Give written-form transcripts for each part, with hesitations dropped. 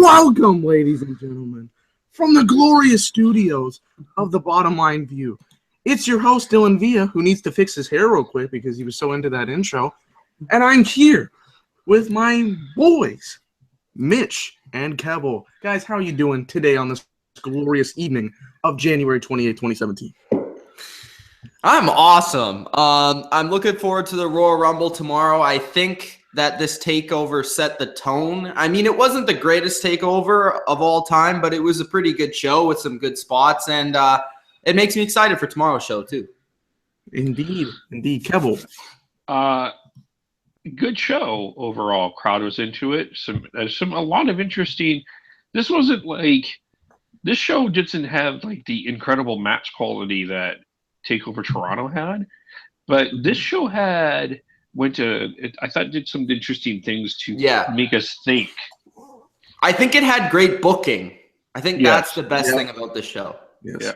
Welcome, ladies and gentlemen, from the glorious studios of the Bottom Line View. It's your host, Dylan Villa, who needs to fix his hair real quick because he was so into that intro. And I'm here with my boys, Mitch and Kevil. Guys, how are you doing today on this glorious evening of January 28, 2017? I'm awesome. I'm looking forward to the Royal Rumble tomorrow. I think that this takeover set the tone. I mean, it wasn't the greatest takeover of all time, but it was a pretty good show with some good spots, and it makes me excited for tomorrow's show too. Indeed, Kevil. Good show overall. Crowd was into it. A lot of interesting. This wasn't like this show didn't have like the incredible match quality that Takeover Toronto had, but this show had. I thought did some interesting things to make us think. I think it had great booking. I think that's the best thing about this show. Yes. Yeah.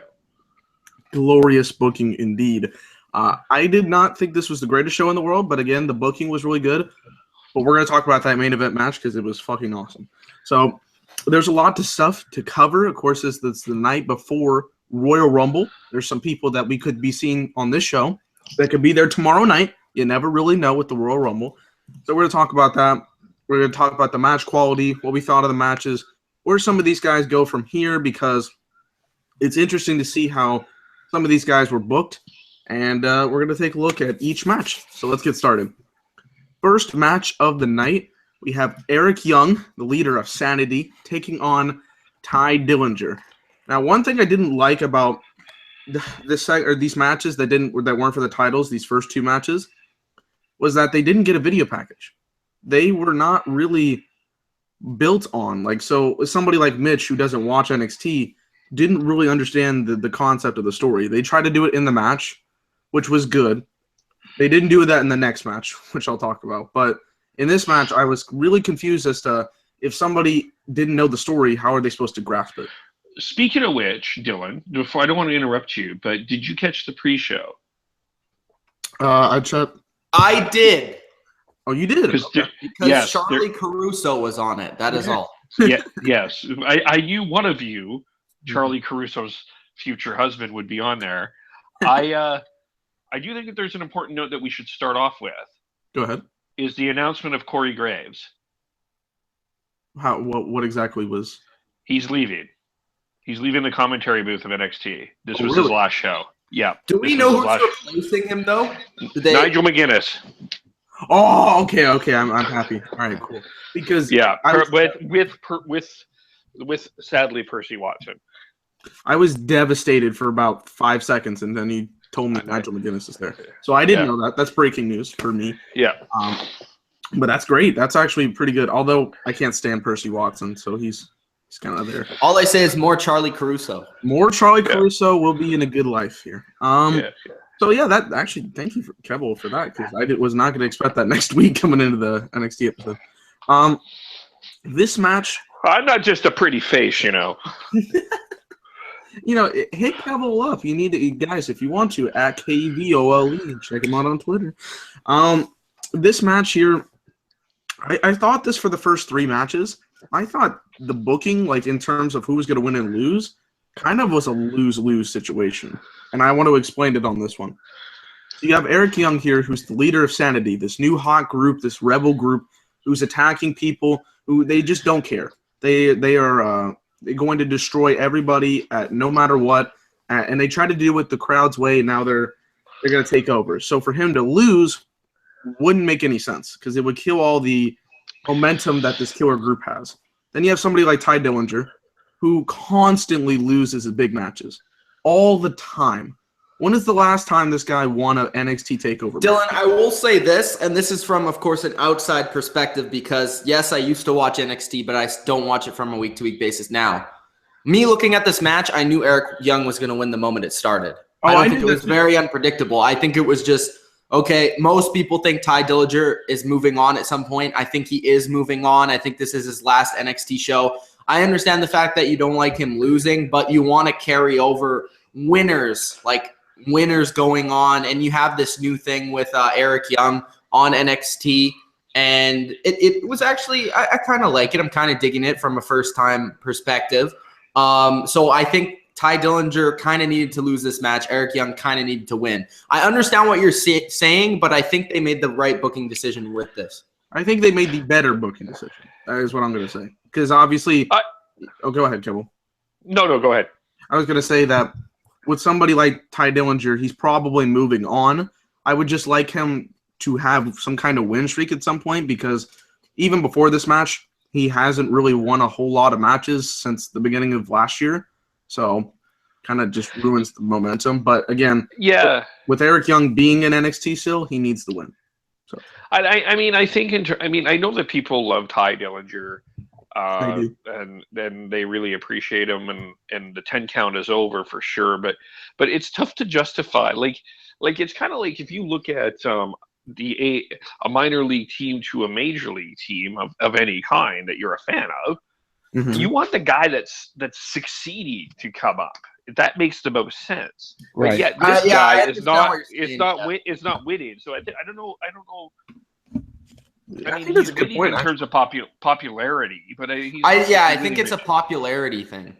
Glorious booking indeed. I did not think this was the greatest show in the world, but again, the booking was really good. But we're going to talk about that main event match because it was fucking awesome. So there's a lot of stuff to cover. Of course, it's the night before Royal Rumble. There's some people that we could be seeing on this show that could be there tomorrow night. You never really know with the Royal Rumble. So we're going to talk about that. We're going to talk about the match quality, what we thought of the matches, where some of these guys go from here, because it's interesting to see how some of these guys were booked. And we're going to take a look at each match. So let's get started. First match of the night, we have Eric Young, the leader of Sanity, taking on Tye Dillinger. Now, one thing I didn't like about these matches that weren't for the titles, these first two matches, was that they didn't get a video package. They were not really built on. So somebody like Mitch, who doesn't watch NXT, didn't really understand the concept of the story. They tried to do it in the match, which was good. They didn't do that in the next match, which I'll talk about. But in this match, I was really confused as to if somebody didn't know the story, how are they supposed to grasp it? Speaking of which, Dylan, before I don't want to interrupt you, but did you catch the pre-show? I did. Oh, you did? Because Charlie Caruso was on it. That is all. Yes. I knew one of you, Charlie Caruso's future husband, would be on there. I do think that there's an important note that we should start off with. Go ahead. Is the announcement of Corey Graves. What exactly was? He's leaving. He's leaving the commentary booth of NXT. This was his last show. Yeah. Do we know who's replacing him, though? Nigel McGuinness. Oh, okay. I'm happy. All right, cool. Because with sadly Percy Watson. I was devastated for about 5 seconds, and then he told me Nigel McGuinness is there. So I didn't know that. That's breaking news for me. Yeah. But that's great. That's actually pretty good. Although I can't stand Percy Watson, so he's kind of there. All I say is more Charlie Caruso. More Charlie Caruso will be in a good life here. So that actually, thank you for Kevil for that, because I was not going to expect that next week coming into the NXT episode. This match. I'm not just a pretty face, you know. Hit Kevil up. You need to, guys, if you want to, at KVOLE. Check him out on Twitter. This match here, I thought this for the first three matches. I thought the booking, in terms of who was going to win and lose, kind of was a lose-lose situation. And I want to explain it on this one. So you have Eric Young here, who's the leader of Sanity, this new hot group, this rebel group, who's attacking people who they just don't care. They are going to destroy everybody at no matter what, and they try to do it the crowd's way. And now they're going to take over. So for him to lose wouldn't make any sense because it would kill all the momentum that this killer group has. Then you have somebody like Tye Dillinger, who constantly loses his big matches all the time. When is the last time this guy won an NXT Takeover? Dylan, I will say this, and this is from, of course, an outside perspective because, yes, I used to watch NXT, but I don't watch it from a week-to-week basis now. Me looking at this match, I knew Eric Young was going to win the moment it started. Oh, I don't I think knew it was that too. very unpredictable. I think it was just, okay, most people think Tye Dillinger is moving on at some point. I think he is moving on. I think this is his last NXT show. I understand the fact that you don't like him losing, but you want to carry over winners, like winners going on, and you have this new thing with Eric Young on NXT. And it was actually, I kind of like it. I'm kind of digging it from a first-time perspective. So I think Tye Dillinger kind of needed to lose this match. Eric Young kind of needed to win. I understand what you're saying, but I think they made the right booking decision with this. I think they made the better booking decision. That is what I'm going to say. Because obviously, go ahead, Kibble. No, go ahead. I was going to say that with somebody like Tye Dillinger, he's probably moving on. I would just like him to have some kind of win streak at some point, because even before this match, he hasn't really won a whole lot of matches since the beginning of last year. So kind of just ruins the momentum. But again, with Eric Young being in NXT still, he needs the win. So I mean, I think I know that people love Tye Dillinger, and then they really appreciate him, and the 10 count is over for sure. But it's tough to justify. Like it's kind of like if you look at a minor league team to a major league team of any kind that you're a fan of, you want the guy that's succeeding to come up. That makes the most sense. Right. But yet this guy is not winning. So I don't know. I mean, he's winning in terms of popularity, but I think it's a popularity thing.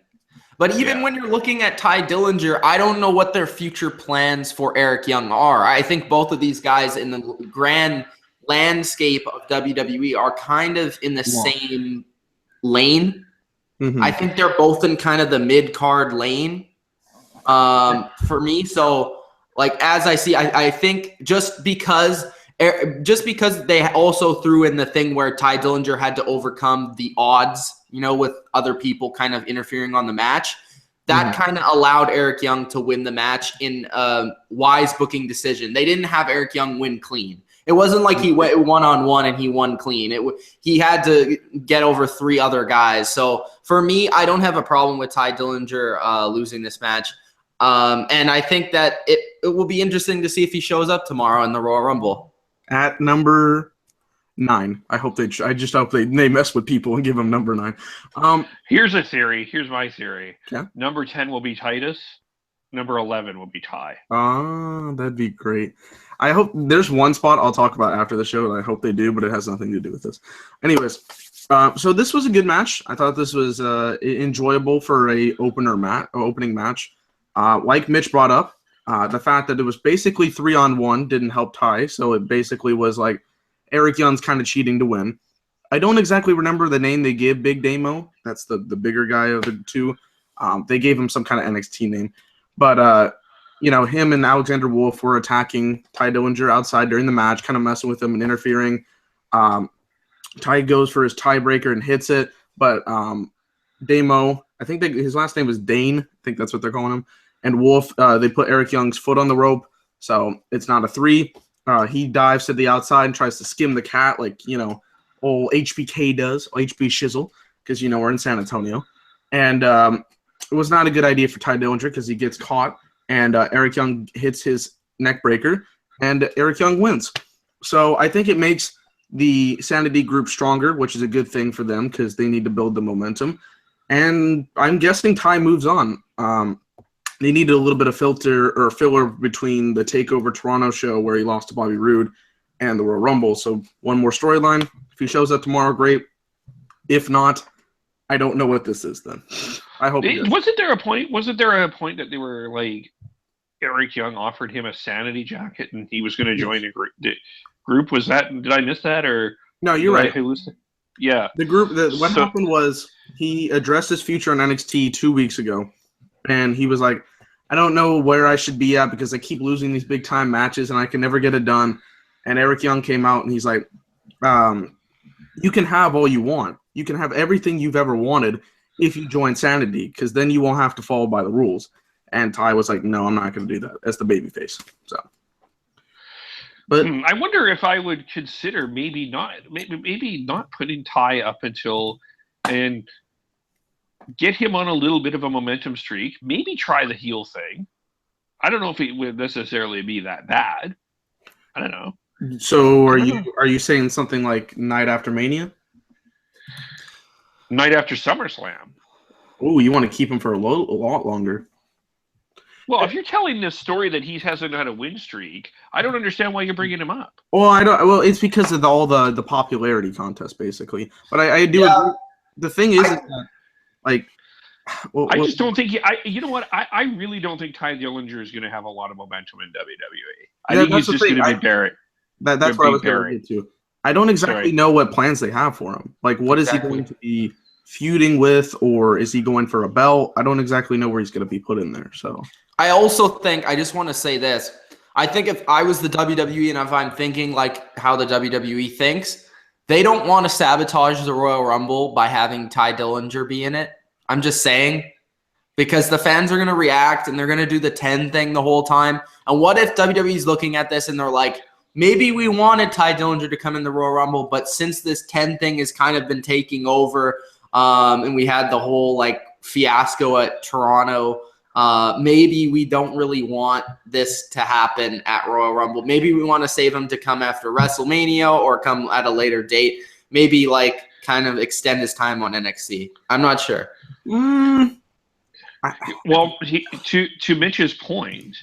But even when you're looking at Tye Dillinger, I don't know what their future plans for Eric Young are. I think both of these guys in the grand landscape of WWE are kind of in the same lane. I think they're both in kind of the mid-card lane for me. So, like, as I see, I think just because they also threw in the thing where Tye Dillinger had to overcome the odds, with other people kind of interfering on the match, that kind of allowed Eric Young to win the match in a wise booking decision. They didn't have Eric Young win clean. It wasn't like he went one-on-one and he won clean. He had to get over 3 other guys. So for me, I don't have a problem with Tye Dillinger losing this match. And I think that it will be interesting to see if he shows up tomorrow in the Royal Rumble. At number 9. I just hope they mess with people and give him number 9. Here's a theory. Here's my theory. Yeah. Number 10 will be Titus. Number 11 will be Tye. That'd be great. I hope there's one spot I'll talk about after the show, and I hope they do, but it has nothing to do with this. Anyways, so this was a good match. I thought this was enjoyable for a opening match. Like Mitch brought up, the fact that it was basically 3-on-1 didn't help Tye, so it basically was like Eric Young's kind of cheating to win. I don't exactly remember the name they give Big Damo. That's the bigger guy of the two. They gave him some kind of NXT name. But, him and Alexander Wolf were attacking Tye Dillinger outside during the match, kind of messing with him and interfering. Tye goes for his tiebreaker and hits it. But Damo, I think his last name was Dane. I think that's what they're calling him. And Wolf, they put Eric Young's foot on the rope. So it's not a 3. He dives to the outside and tries to skim the cat like, old HBK does, HB Shizzle, because, we're in San Antonio. And it was not a good idea for Tye Dillinger because he gets caught, and Eric Young hits his neck breaker, and Eric Young wins. So I think it makes the Sanity group stronger, which is a good thing for them because they need to build the momentum. And I'm guessing Tye moves on. They needed a little bit of filler between the TakeOver Toronto show where he lost to Bobby Roode and the Royal Rumble. So one more storyline. If he shows up tomorrow, great. If not, I don't know what this is then. I hope wasn't there a point that they were like Eric Young offered him a Sanity jacket and he was going to join the group? Was that, did I miss that, or no? You're right. Yeah. The group what happened was he addressed his future on NXT 2 weeks ago, and he was like, I don't know where I should be at because I keep losing these big time matches and I can never get it done. And Eric Young came out and he's like, you can have all you want. You can have everything you've ever wanted if you join Sanity, because then you won't have to follow by the rules. And Tye was like, no, I'm not going to do that. That's the babyface. So, but I wonder if I would consider maybe not putting Tye up until, and get him on a little bit of a momentum streak. Maybe try the heel thing. I don't know if it would necessarily be that bad. I don't know. So are you saying something like Night After Mania? Night after SummerSlam. Oh, you want to keep him for a lot longer. Well, if you're telling this story that he hasn't had a win streak, I don't understand why you're bringing him up. Well, I don't. Well, it's because of all the popularity contest, basically. But I do agree. The thing is that, like, I just don't think you know what? I really don't think Tye Dillinger is going to have a lot of momentum in WWE. I think he's just going to be Barrett. That's what I was going to get to. I don't exactly know what plans they have for him. Like, what is he going to be feuding with, or is he going for a belt? I don't exactly know where he's going to be put in there. So I also think, I just want to say this. I think if I was the WWE and if I'm thinking like how the WWE thinks, they don't want to sabotage the Royal Rumble by having Tye Dillinger be in it. I'm just saying, because the fans are going to react and they're going to do the 10 thing the whole time. And what if WWE's looking at this and they're like, maybe we wanted Tye Dillinger to come in the Royal Rumble, but since this 10 thing has kind of been taking over, and we had the whole like fiasco at Toronto, maybe we don't really want this to happen at Royal Rumble. Maybe we want to save him to come after WrestleMania or come at a later date. Maybe like kind of extend his time on NXT. I'm not sure. Well, to Mitch's point,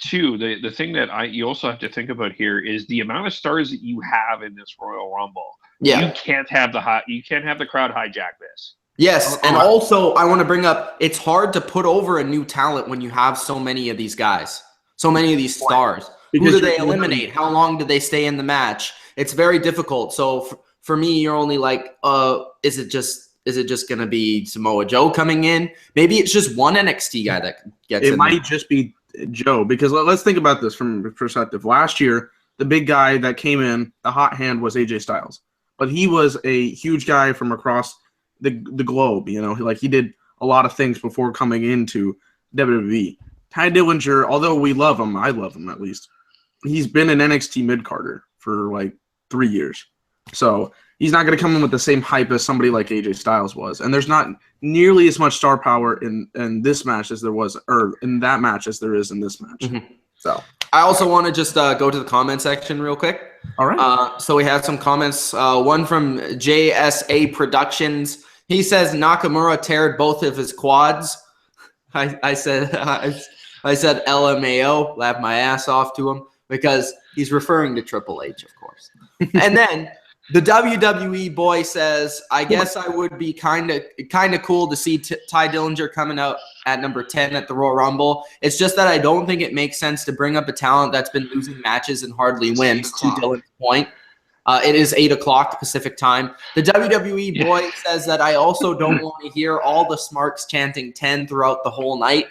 too, the thing that you also have to think about here is the amount of stars that you have in this Royal Rumble. Yeah, you can't have the crowd hijack this. Yes, and also I want to bring up, it's hard to put over a new talent when you have so many of these guys, so many of these stars. Who do they eliminate? How long do they stay in the match? It's very difficult. So for me, you're only like, is it just going to be Samoa Joe coming in? Maybe it's just one NXT guy that gets in. It might just be Joe, because let's think about this from perspective. Last year, the big guy that came in, the hot hand, was AJ Styles, but he was a huge guy from across the globe. You know, like he did a lot of things before coming into WWE. Tye Dillinger, although we love him, I love him at least, he's been an NXT mid-carder for like 3 years. So he's not going to come in with the same hype as somebody like AJ Styles was. And there's not nearly as much star power in this match as there was, or in that match as there is in this match. Mm-hmm. So I also want to just go to the comment section real quick. All right. So we have some comments. One from JSA Productions. He says Nakamura teared both of his quads. I said LMAO, laughed my ass off to him because he's referring to Triple H, of course. And then the WWE boy says, I guess I would be kind of cool to see Tye Dillinger coming out at number 10 at the Royal Rumble. It's just that I don't think it makes sense to bring up a talent that's been losing matches and hardly wins, to Dylan's point. It is 8 o'clock Pacific time. The WWE boy says that I also don't want to hear all the smarks chanting 10 throughout the whole night.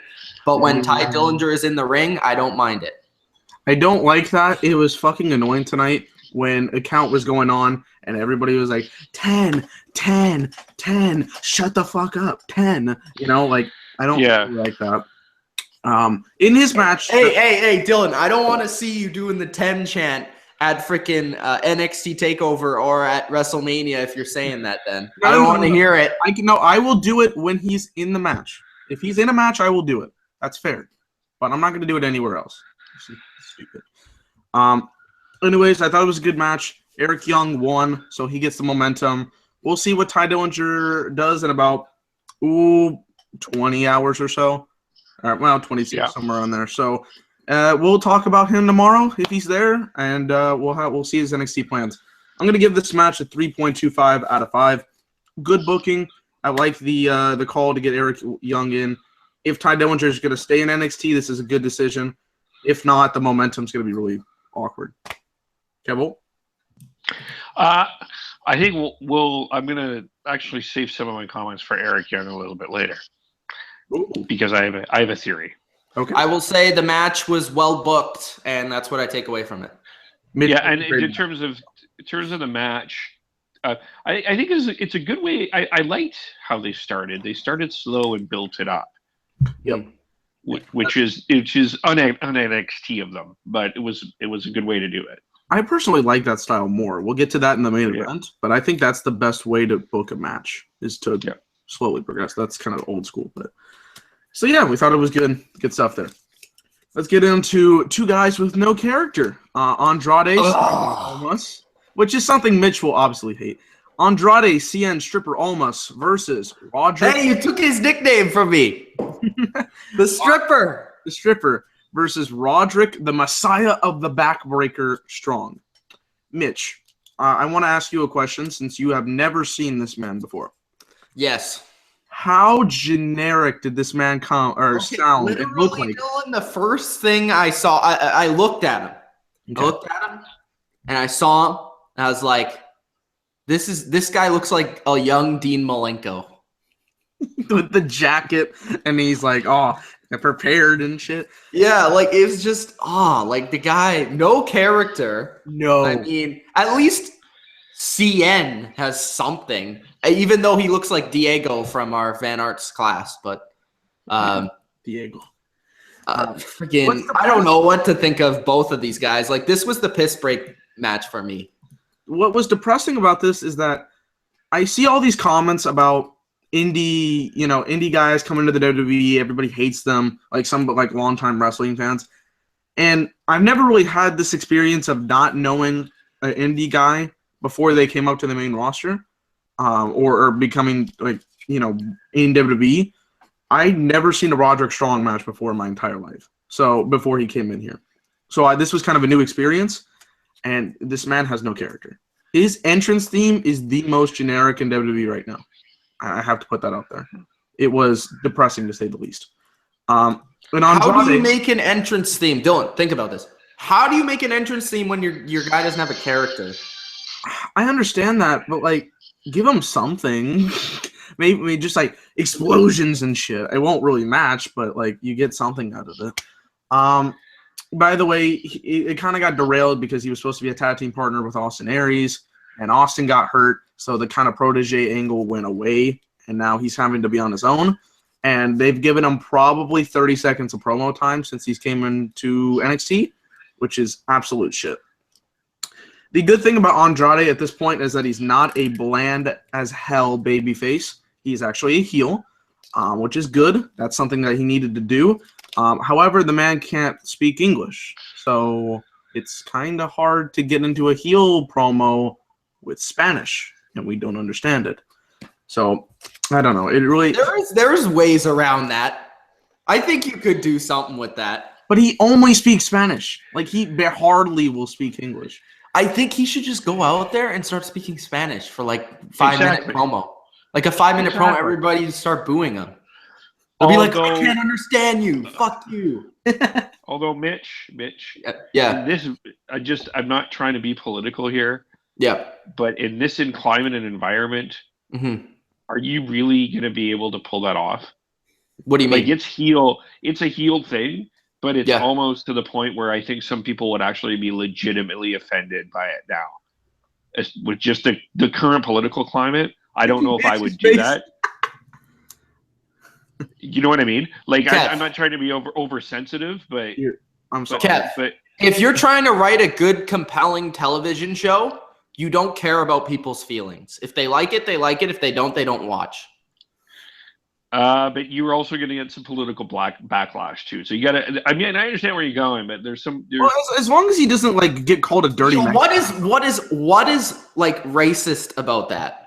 But when Tye Dillinger is in the ring, I don't mind it. I don't like that. It was fucking annoying tonight when a count was going on and everybody was like, 10, 10, 10, shut the fuck up, 10. You know, like, I don't really like that. In his match. Hey, Dylan, I don't want to see you doing the 10 chant at freaking NXT TakeOver or at WrestleMania if you're saying that then. I don't want to hear it. I will do it when he's in the match. If he's in a match, I will do it. That's fair. But I'm not going to do it anywhere else. Stupid. Anyways, I thought it was a good match. Eric Young won, so he gets the momentum. We'll see what Tye Dillinger does in about 20 hours or so. Well, 26, somewhere on there. So we'll talk about him tomorrow if he's there, and we'll see his NXT plans. I'm going to give this match a 3.25 out of 5. Good booking. I like the call to get Eric Young in. If Tye Dillinger is going to stay in NXT, this is a good decision. If not, the momentum's going to be really awkward. Kevo? I think I'm going to actually save some of my comments for Eric Young a little bit later. Ooh. Because I have a theory. Okay. I will say the match was well booked, and that's what I take away from it. And in terms of the match, I think it's a good way. I liked how they started. They started slow and built it up. Yep. Which is un-NXT of them, but it was a good way to do it. I personally like that style more. We'll get to that in the main event, but I think that's the best way to book a match is to slowly progress. That's kind of old school, but so yeah, we thought it was good stuff there. Let's get into two guys with no character. Andrade, Almas, which is something Mitch will obviously hate. Andrade, Cien, Stripper, Almas versus Roderick. Hey, you took his nickname from me. The Stripper. The Stripper versus Roderick, the Messiah of the Backbreaker Strong. Mitch, I want to ask you a question since you have never seen this man before. Yes. How generic did this man sound and look like? Dylan, the first thing I saw, I looked at him. Okay. I looked at him, and I saw him, and I was like, this guy looks like a young Dean Malenko. With the jacket, and he's like, oh, prepared and shit. Yeah, like, it was just, like, the guy, no character. No. I mean, at least Cien has something, even though he looks like Diego from our Van Arts class, but Diego. Freaking, I don't know what to think of both of these guys. Like, this was the piss break match for me. What was depressing about this is that I see all these comments about indie guys coming to the WWE. Everybody hates them, like some like longtime wrestling fans. And I've never really had this experience of not knowing an indie guy before they came up to the main roster, or becoming like in WWE. I'd never seen a Roderick Strong match before in my entire life. So before he came in here, so this was kind of a new experience. And this man has no character. His entrance theme is the most generic in WWE right now. I have to put that out there. It was depressing to say the least. And Andrade, how do you make an entrance theme? Dylan, think about this. How do you make an entrance theme when your guy doesn't have a character? I understand that, but like, give him something. Maybe just like explosions and shit. It won't really match, but like you get something out of it. By the way, it kind of got derailed because he was supposed to be a tag team partner with Austin Aries, and Austin got hurt, so the kind of protege angle went away, and now he's having to be on his own. And they've given him probably 30 seconds of promo time since he's came into NXT, which is absolute shit. The good thing about Andrade at this point is that he's not a bland as hell babyface. He's actually a heel, which is good. That's something that he needed to do. However, the man can't speak English, so it's kind of hard to get into a heel promo with Spanish, and we don't understand it. So I don't know. It really there's ways around that. I think you could do something with that. But he only speaks Spanish. Like he hardly will speak English. I think he should just go out there and start speaking Spanish for like 5-minute promo, like a 5-minute promo. Everybody just start booing him. They'll be like, I can't understand you. Fuck you. Although Mitch, yeah. I'm not trying to be political here. Yeah. But in this climate and environment, are you really going to be able to pull that off? What do you mean? Like it's a heel thing, but it's almost to the point where I think some people would actually be legitimately offended by it now. With just the current political climate, I don't know if I would do that. You know what I mean? Like, I'm not trying to be oversensitive, but I'm sorry. But if you're trying to write a good, compelling television show, you don't care about people's feelings. If they like it, they like it. If they don't watch. But you're also going to get some political backlash too. So you got to. I mean, I understand where you're going, but there's some. Well, as long as he doesn't like get called a dirty. What is like racist about that?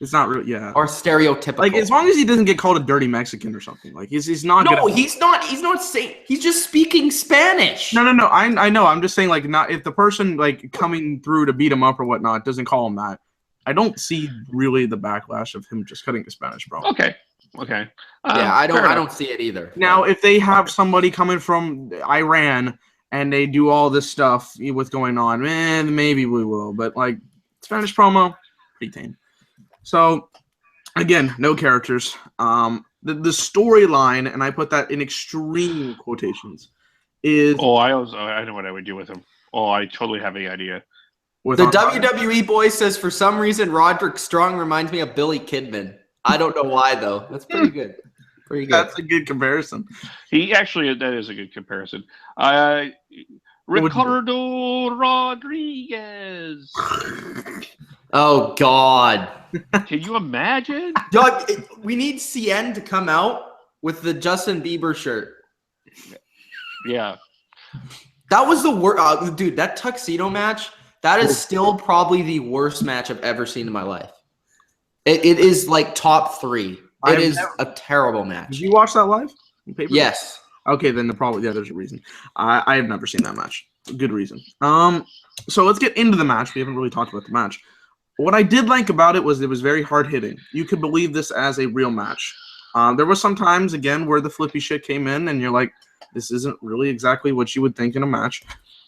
It's not really, or stereotypical. Like as long as he doesn't get called a dirty Mexican or something, like he's not. No, he's not. He's not saying. He's just speaking Spanish. No. I know. I'm just saying, like, not if the person like coming through to beat him up or whatnot doesn't call him that. I don't see really the backlash of him just cutting the Spanish, bro. Okay. Yeah, I don't see it either. Now, if they have somebody coming from Iran and they do all this stuff what's going on, man, maybe we will. But like Spanish promo, pretty tame. So, again, no characters. The storyline, and I put that in extreme quotations, is... I know what I would do with him. I totally have the idea. The WWE boy says, for some reason, Roderick Strong reminds me of Billy Kidman. I don't know why, though. That's pretty good. Pretty good. That's a good comparison. That is a good comparison. Ricardo Rodriguez. Oh God. Can you imagine? Dog, we need Cien to come out with the Justin Bieber shirt. Yeah. That was the worst. Dude, that tuxedo match, that is still probably the worst match I've ever seen in my life. It is like top 3. It is a terrible match. Did you watch that live? Yes. Okay, then there's a reason. I have never seen that match. Good reason. So let's get into the match. We haven't really talked about the match. What I did like about it was very hard hitting. You could believe this as a real match. There were some times, again, where the flippy shit came in, and you're like, this isn't really exactly what you would think in a match.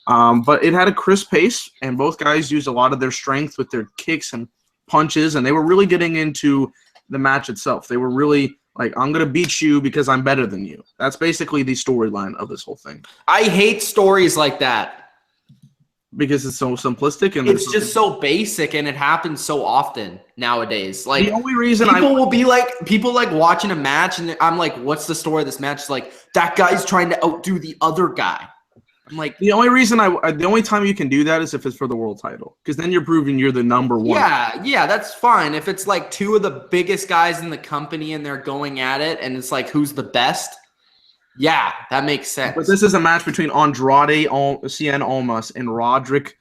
But it had a crisp pace, and both guys used a lot of their strength with their kicks and punches, and they were really getting into the match itself. They were really like, I'm going to beat you because I'm better than you. That's basically the storyline of this whole thing. I hate stories like that. Because it's so simplistic and it's just so basic, and it happens so often nowadays. Like, the only reason people like watching a match, and I'm like, what's the story of this match? It's like, that guy's trying to outdo the other guy. I'm like, the only time you can do that is if it's for the world title, because then you're proving you're the number one. Yeah, that's fine. If it's like 2 of the biggest guys in the company and they're going at it, and it's like, who's the best? Yeah, that makes sense. But this is a match between Andrade, Cien, Almas, and Roderick,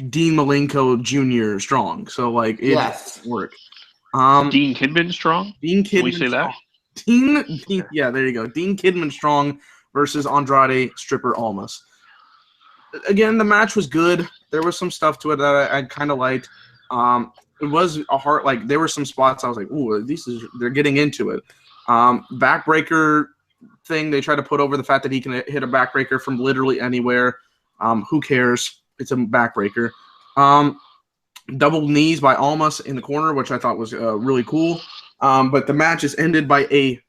Dean Malenko Jr. Strong. So like, it work. Dean Kidman Strong. Dean Kidman. Can we say that? Dean. Yeah, there you go. Dean Kidman Strong versus Andrade Stripper Almas. Again, the match was good. There was some stuff to it that I kind of liked. It was a hard, like, there were some spots I was like, ooh, they're getting into it. Backbreaker thing, they try to put over the fact that he can hit a backbreaker from literally anywhere. Who cares? It's a backbreaker. Double knees by Almas in the corner, which I thought was really cool. But the match is ended by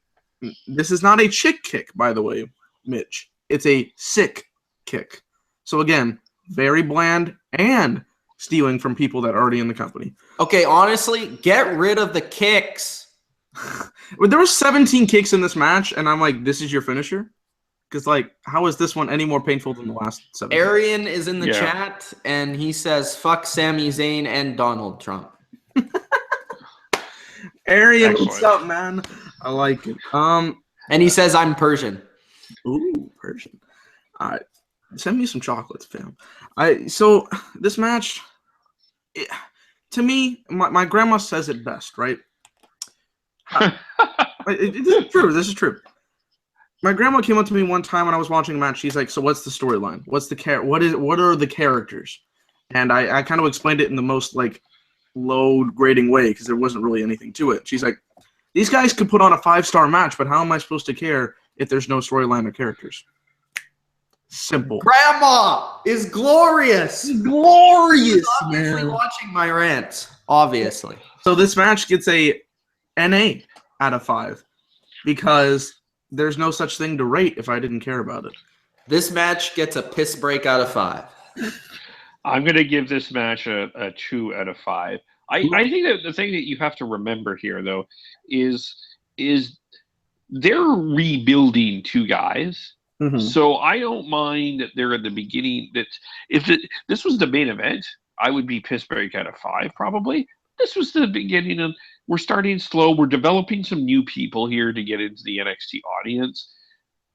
this is not a chick kick, by the way, Mitch. It's a sick kick. So again, very bland and stealing from people that are already in the company. Okay, honestly, get rid of the kicks. Well, there were 17 kicks in this match, and I'm like, this is your finisher? Because, like, how is this one any more painful than the last 7? Arian is in the chat, and he says, fuck Sami Zayn and Donald Trump. Arian, what's up, man? I like it. And he says, I'm Persian. Ooh, Persian. All right. Send me some chocolates, fam. So, this match, to me, my grandma says it best, right? This is true. This is true. My grandma came up to me one time when I was watching a match. She's like, "So what's the storyline? What's the what are the characters?" And I kind of explained it in the most like low grading way because there wasn't really anything to it. She's like, "These guys could put on a 5-star match, but how am I supposed to care if there's no storyline or characters?" Simple. Grandma is glorious. Glorious, man. Watching my rants, obviously. So this match gets a NA out of 5 because there's no such thing to rate if I didn't care about it. This match gets a piss break out of 5. I'm going to give this match a 2 out of 5. I think that the thing that you have to remember here, though, is they're rebuilding 2 guys. Mm-hmm. So I don't mind that they're at the beginning. That if this was the main event, I would be piss break out of 5 probably. This was the beginning of. We're starting slow. We're developing some new people here to get into the NXT audience.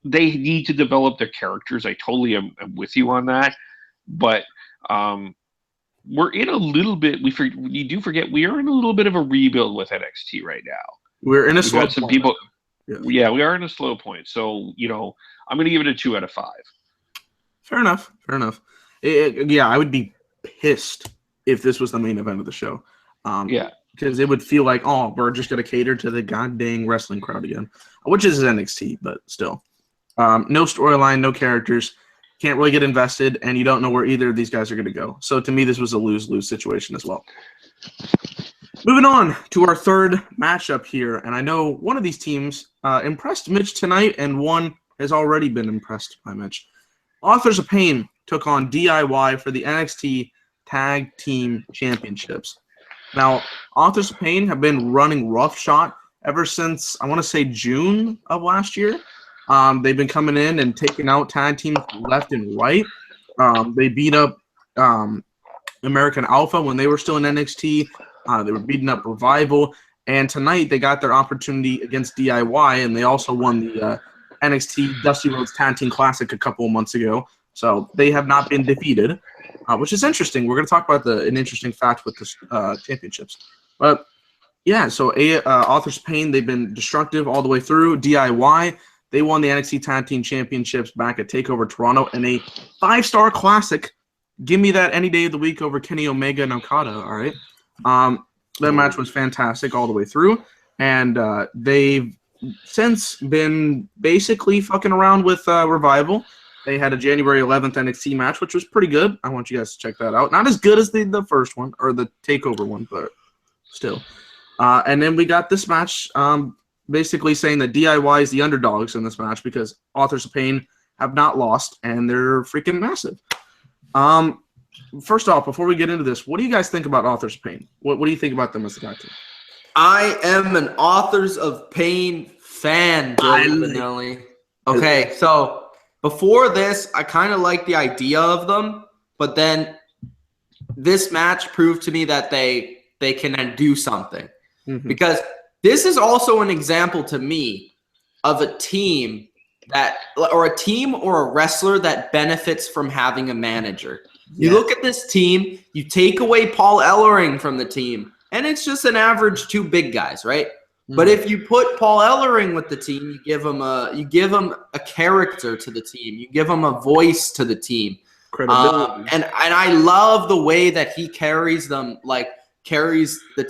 They need to develop their characters. I totally am with you on that. But we're in a little bit. You do forget we are in a little bit of a rebuild with NXT right now. We're in a slow point. People. Yeah, we are in a slow point. So I'm going to give it a 2 out of 5. Fair enough. I would be pissed if this was the main event of the show. Because it would feel like, oh, we're just going to cater to the goddamn wrestling crowd again, which is NXT, but still. No storyline, no characters, can't really get invested, and you don't know where either of these guys are going to go. So to me, this was a lose-lose situation as well. Moving on to our third matchup here, and I know one of these teams impressed Mitch tonight, and one has already been impressed by Mitch. Authors of Pain took on DIY for the NXT Tag Team Championships. Now, Authors of Pain have been running roughshod ever since, I want to say, June of last year. They've been coming in and taking out tag teams left and right. They beat up American Alpha when they were still in NXT. They were beating up Revival. And tonight they got their opportunity against DIY, and they also won the NXT Dusty Rhodes Tag Team Classic a couple of months ago. So they have not been defeated, which is interesting. We're going to talk about an interesting fact with the championships. But yeah, so Authors of Pain, they've been destructive all the way through. DIY, they won the NXT Tag Team Championships back at TakeOver Toronto in a 5-star classic. Give me that any day of the week over Kenny Omega and Okada, all right? That match was fantastic all the way through, and they've since been basically fucking around with Revival. They had a January 11th NXT match, which was pretty good. I want you guys to check that out. Not as good as the first one, or the TakeOver one, but still. And then we got this match basically saying that DIY is the underdogs in this match because Authors of Pain have not lost, and they're freaking massive. First off, before we get into this, what do you guys think about Authors of Pain? What do you think about them as a tag team? I am an Authors of Pain fan, Billie. Okay, so before this, I kind of liked the idea of them, but then this match proved to me that they can do something. Mm-hmm. Because this is also an example to me of a team or a wrestler that benefits from having a manager. You look at this team, you take away Paul Ellering from the team, and it's just an average 2 big guys, right? Mm-hmm. But if you put Paul Ellering with the team, you give him a character to the team, you give him a voice to the team, credibility. And I love the way that he carries the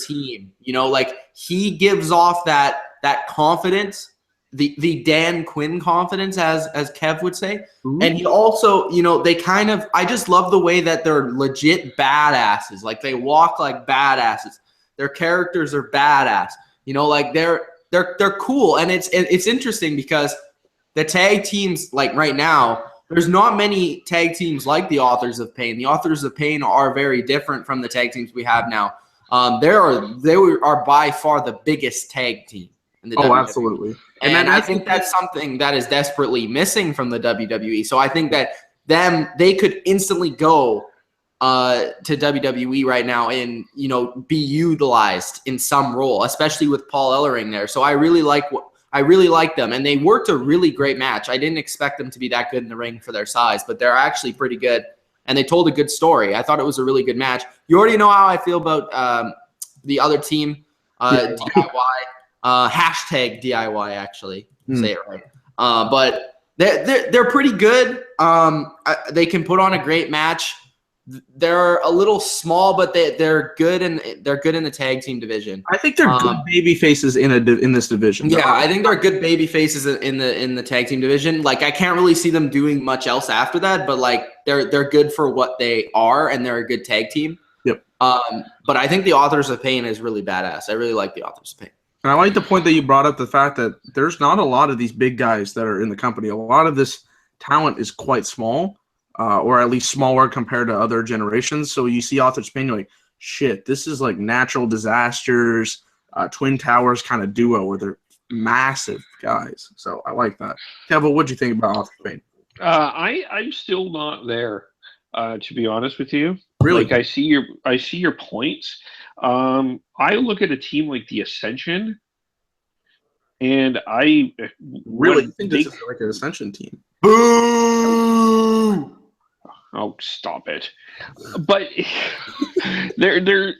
team. You know, like he gives off that confidence. The Dan Quinn confidence, as Kev would say. Ooh. And he also, I just love the way that they're legit badasses. Like they walk like badasses. Their characters are badass. Like they're cool. And it's interesting because the tag teams, like right now, there's not many tag teams like the Authors of Pain. The Authors of Pain are very different from the tag teams we have now. They are by far the biggest tag team. WWE. Absolutely. And I think that's something that is desperately missing from the WWE. So I think that they could instantly go to WWE right now and, be utilized in some role, especially with Paul Ellering there. So I really like them. And they worked a really great match. I didn't expect them to be that good in the ring for their size, but they're actually pretty good. And they told a good story. I thought it was a really good match. You already know how I feel about the other team, DIY. Hashtag DIY, actually. Say it right. But they're pretty good. They can put on a great match. They're a little small, but they're good, and they're good in the tag team division. I think they're good baby faces in this division. Yeah, I think they're good baby faces in the tag team division. Like I can't really see them doing much else after that, but like they're good for what they are, and they're a good tag team. Yep. But I think the Authors of Pain is really badass. I really like the Authors of Pain. And I like the point that you brought up, the fact that there's not a lot of these big guys that are in the company. A lot of this talent is quite small, or at least smaller compared to other generations. So you see Authors of Pain, you're like, shit, this is like Natural Disasters, Twin Towers kind of duo where they're massive guys. So I like that. Kevin, what'd you think about Authors of Pain? I'm still not there, to be honest with you. Really? Like I see your points. I look at a team like the Ascension, and I really think this is like an Ascension team. Boo! Oh, stop it! But I think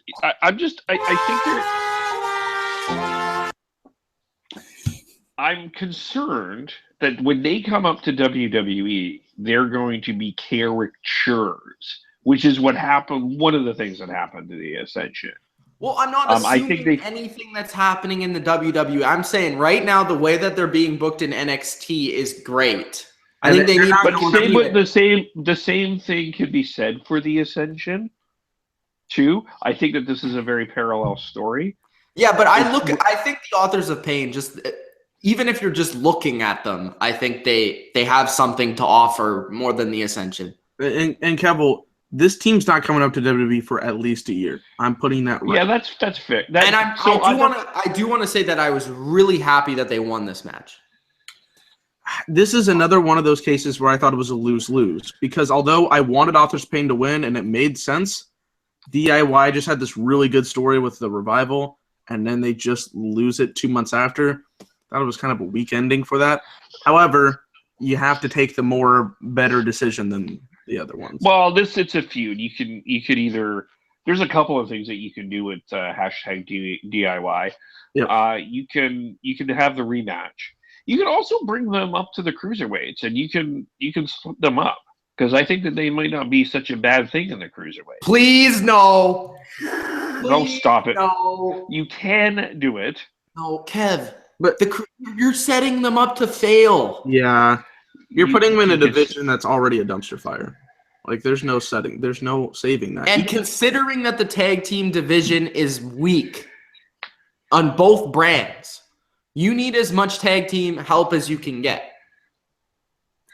I'm concerned that when they come up to WWE, they're going to be caricatures, which is what happened. One of the things that happened to the Ascension. Well, I'm not assuming anything that's happening in the WWE. I'm saying right now the way that they're being booked in NXT is great. I think they need. But the same thing could be said for the Ascension, too. I think that this is a very parallel story. Yeah, but I think the Authors of Pain, just even if you're just looking at them, I think they have something to offer more than the Ascension. And Kev, this team's not coming up to WWE for at least a year. I'm putting that right. Yeah, that's fair. I do want to say that I was really happy that they won this match. This is another one of those cases where I thought it was a lose-lose, because although I wanted Authors of Pain to win and it made sense, DIY just had this really good story with the revival, and then they just lose it 2 months after. Thought it was kind of a weak ending for that. However, you have to take the better decision than the other ones. Well, it's a feud. You could either. There's a couple of things that you can do with hashtag DIY. Yep. You can have the rematch. You can also bring them up to the cruiserweights, and you can split them up, because I think that they might not be such a bad thing in the cruiserweight. Please no. Don't stop it. No. You can do it. No, Kev. But you're setting them up to fail. Yeah. You're putting them in a division that's already a dumpster fire. Like, there's no saving that. And considering that the tag team division is weak on both brands, you need as much tag team help as you can get.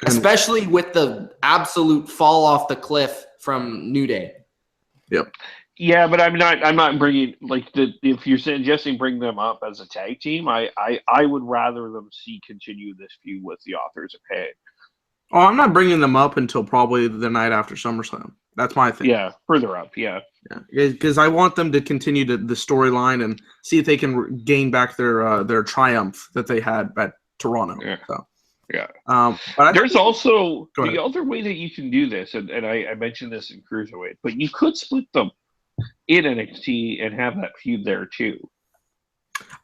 Especially with the absolute fall off the cliff from New Day. Yep. Yeah, but I'm not bringing, like, if you're suggesting bring them up as a tag team, I would rather them continue this feud with the Authors of Pain. Oh, I'm not bringing them up until probably the night after SummerSlam. That's my thing. Yeah, further up, yeah. Because I want them to continue the storyline and see if they can gain back their triumph that they had at Toronto. Yeah. So. Yeah. But there's also the the other way that you can do this, and I mentioned this in Cruiserweight, but you could split them in NXT and have that feud there too.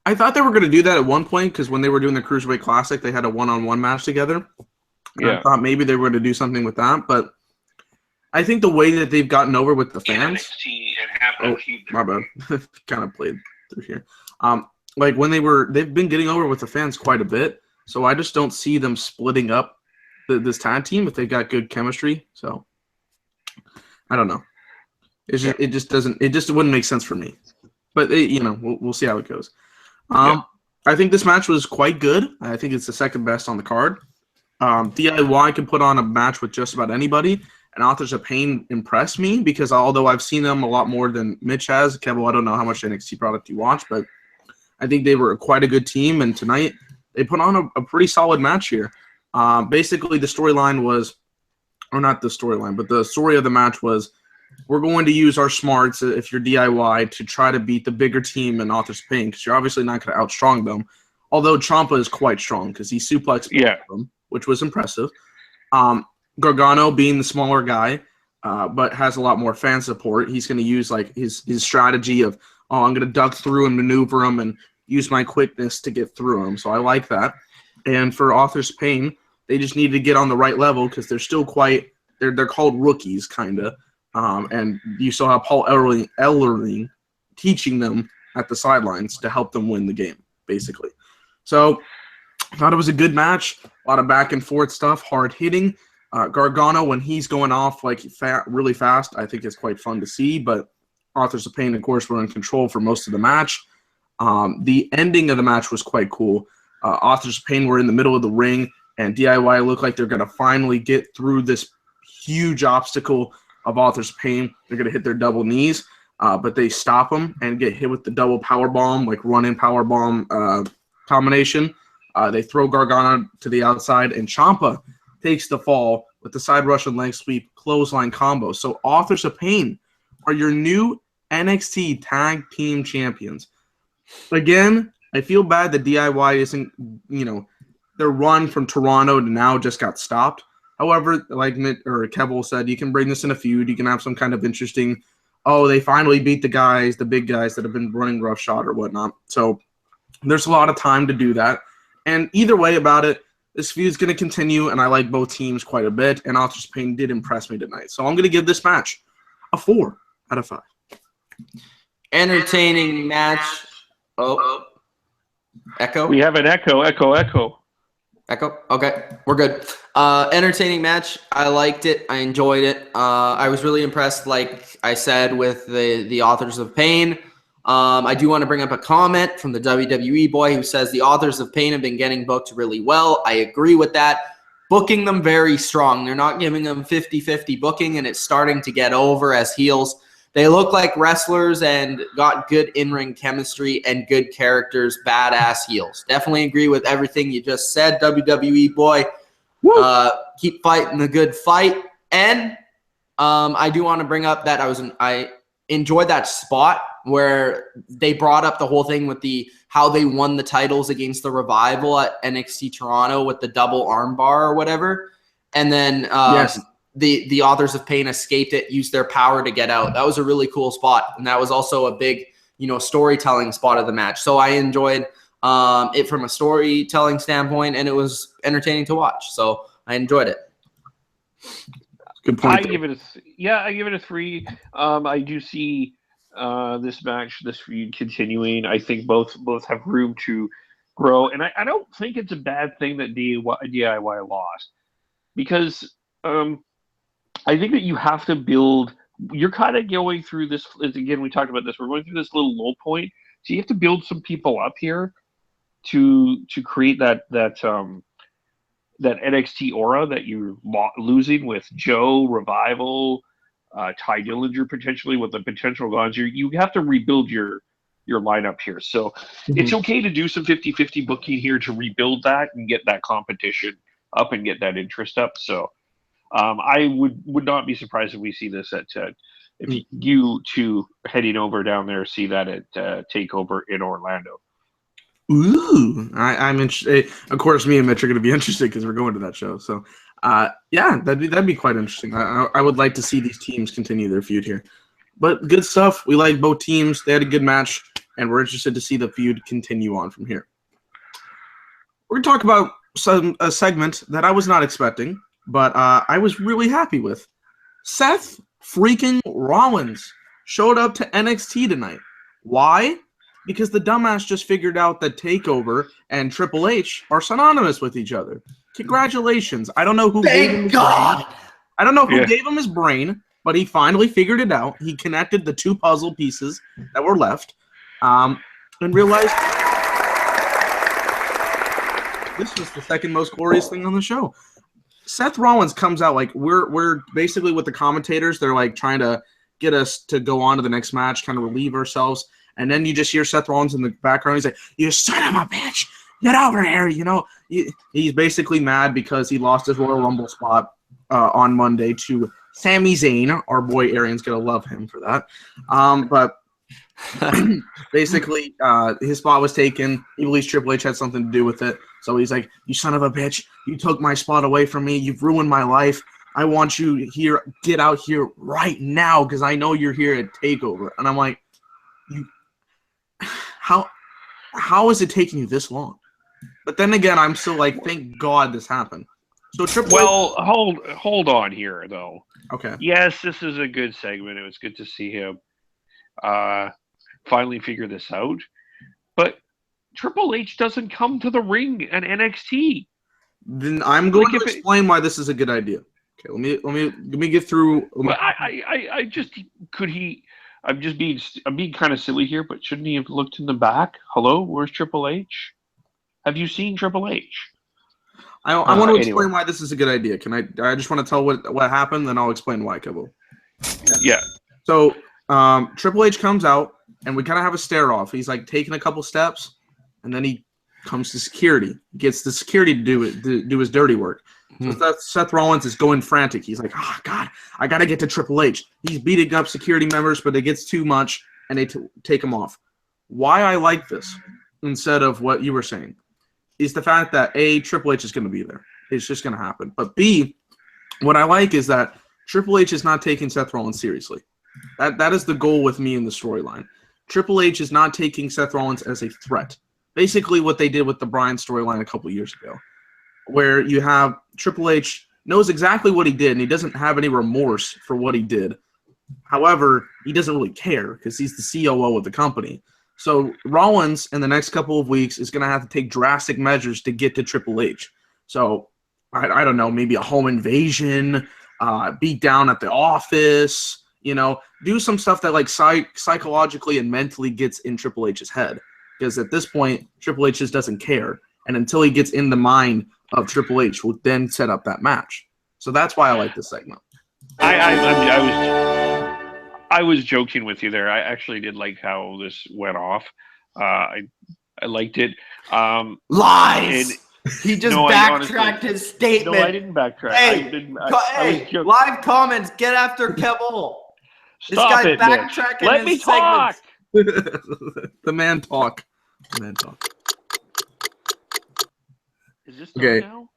I thought they were going to do that at one point, because when they were doing the Cruiserweight Classic, they had a one-on-one match together. And I thought maybe they were going to do something with that, but I think the way that they've gotten over with the fans. NXT and have that feud there. My bad. Kind of played through here. Like when they've been getting over with the fans quite a bit, so I just don't see them splitting up this tag team if they got good chemistry. So I don't know. It just wouldn't make sense for me. But we'll see how it goes. I think this match was quite good. I think it's the second best on the card. DIY can put on a match with just about anybody, and Authors of Pain impressed me because although I've seen them a lot more than Mitch has, Kevin, I don't know how much NXT product you watch, but I think they were quite a good team, and tonight they put on a pretty solid match here. Basically, the storyline was, or not the storyline, but the story of the match was, we're going to use our smarts, if you're DIY, to try to beat the bigger team in Authors of Pain, because you're obviously not going to outstrong them, although Ciampa is quite strong because he suplexed them, which was impressive. Gargano being the smaller guy, but has a lot more fan support. He's going to use like his strategy of, I'm going to duck through and maneuver him and use my quickness to get through him. So I like that. And for Authors of Pain, they just need to get on the right level because they're still they're called rookies, kind of. And you still have Paul Ellering teaching them at the sidelines to help them win the game, basically. So I thought it was a good match. A lot of back and forth stuff, hard hitting. Gargano, when he's going off like really fast, I think it's quite fun to see. But Authors of Pain, of course, were in control for most of the match. The ending of the match was quite cool. Authors of Pain were in the middle of the ring, and DIY looked like they're going to finally get through this huge obstacle of Authors of Pain. They're going to hit their double knees, but they stop them and get hit with the double power bomb, like run-in power bomb combination. They throw Gargano to the outside, and Ciampa takes the fall with the side Russian leg sweep clothesline combo. So Authors of Pain are your new NXT Tag Team Champions. Again, I feel bad that DIY isn't, their run from Toronto to now just got stopped. However, like Kevin said, you can bring this in a feud. You can have some kind of interesting, they finally beat the big guys that have been running roughshod or whatnot. So there's a lot of time to do that. And either way about it, this feud is going to continue, and I like both teams quite a bit, and Authors of Pain did impress me tonight. So I'm going to give this match a 4 out of 5. Entertaining match. Oh. Echo? We have an echo. Echo? Okay, we're good. Entertaining match. I liked it. I enjoyed it. I was really impressed, like I said, with the Authors of Pain. I do want to bring up a comment from the WWE boy who says the Authors of Pain have been getting booked really well. I agree with that. Booking them very strong. They're not giving them 50-50 booking, and it's starting to get over as heels. They look like wrestlers and got good in-ring chemistry and good characters, badass heels. Definitely agree with everything you just said, WWE boy. Keep fighting the good fight. And I do want to bring up that enjoyed that spot where they brought up the whole thing with how they won the titles against the Revival at NXT Toronto with the double armbar or whatever. And then the Authors of Pain escaped it, used their power to get out. That was a really cool spot. And that was also a big, storytelling spot of the match. So I enjoyed it from a storytelling standpoint, and it was entertaining to watch. So I enjoyed it. Good point. I give it a 3. I do see this match, this feud continuing. I think both have room to grow, and I don't think it's a bad thing that DIY lost, because I think that you have to build. You're kind of going through this again. We talked about this. We're going through this little low point, so you have to build some people up here to create that NXT aura that you're losing with Joe, Revival, Tye Dillinger potentially, with the potential guns. You have to rebuild your lineup here. So it's okay to do some 50-50 booking here to rebuild that and get that competition up and get that interest up. So I would not be surprised if we see this at if you two heading over down there see that at TakeOver in Orlando. Ooh, I'm interested. Of course, me and Mitch are going to be interested because we're going to that show. So, that'd be quite interesting. I would like to see these teams continue their feud here. But good stuff. We like both teams. They had a good match, and we're interested to see the feud continue on from here. We're going to talk about a segment that I was not expecting, but I was really happy with. Seth freaking Rollins showed up to NXT tonight. Why? Because the dumbass just figured out that TakeOver and Triple H are synonymous with each other. Congratulations. I don't know who gave him his brain. I don't know who gave him his brain, but he finally figured it out. He connected the two puzzle pieces that were left and realized this was the second most glorious thing on the show. Seth Rollins comes out like we're basically with the commentators. They're like trying to get us to go on to the next match, kind of relieve ourselves. And then you just hear Seth Rollins in the background. He's like, "You son of a bitch, get over here!" He's basically mad because he lost his Royal Rumble spot on Monday to Sami Zayn. Our boy Arian's gonna love him for that. But basically, his spot was taken. He believes Triple H had something to do with it. So he's like, "You son of a bitch! You took my spot away from me. You've ruined my life. I want you here. Get out here right now because I know you're here at TakeOver." And I'm like, How is it taking you this long? But then again, I'm still like, thank God this happened. So hold on here though. Okay. Yes, this is a good segment. It was good to see him finally figure this out. But Triple H doesn't come to the ring at NXT. Then I'm going to explain why this is a good idea. Okay, let me get through. I'm being kind of silly here, but shouldn't he have looked in the back? Hello, where's Triple H? Have you seen Triple H? I want to explain why this is a good idea. Can I just want to tell what happened, then I'll explain why, Kebo. Yeah. So Triple H comes out, and we kind of have a stare off. He's like taking a couple steps, and then he comes to security. Gets the security to do his dirty work. So Seth Rollins is going frantic. He's like, "Oh, God, I got to get to Triple H." He's beating up security members, but it gets too much, and they take him off. Why I like this, instead of what you were saying, is the fact that, A, Triple H is going to be there. It's just going to happen. But B, what I like is that Triple H is not taking Seth Rollins seriously. That is the goal with me in the storyline. Triple H is not taking Seth Rollins as a threat. Basically what they did with the Bryan storyline a couple years ago, where you have Triple H knows exactly what he did, and he doesn't have any remorse for what he did. However, he doesn't really care because he's the COO of the company. So Rollins, in the next couple of weeks, is going to have to take drastic measures to get to Triple H. So, I don't know, maybe a home invasion, beat down at the office, do some stuff that like psychologically and mentally gets in Triple H's head. Because at this point, Triple H just doesn't care. And until he gets in the mind of Triple H, will then set up that match. So that's why I like this segment. I was joking with you there. I actually did like how this went off. I liked it. Lies! He just backtracked his statement. No, I didn't backtrack. Hey, live comments, get after Kevo. Stop guy it, Mitch. backtracking Let me his talk. segments. The man talk. The man talk. Is this done Okay, now?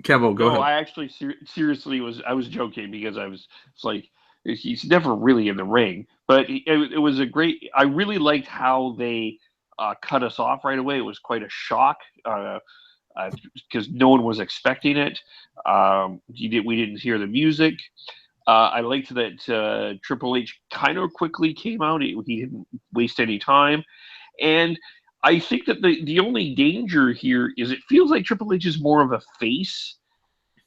Kevo, go No, ahead. I actually seriously was joking because it's like he's never really in the ring, but it was a great. I really liked how they cut us off right away. It was quite a shock because no one was expecting it. We didn't hear the music. I liked that Triple H kind of quickly came out. He didn't waste any time, and I think that the only danger here is it feels like Triple H is more of a face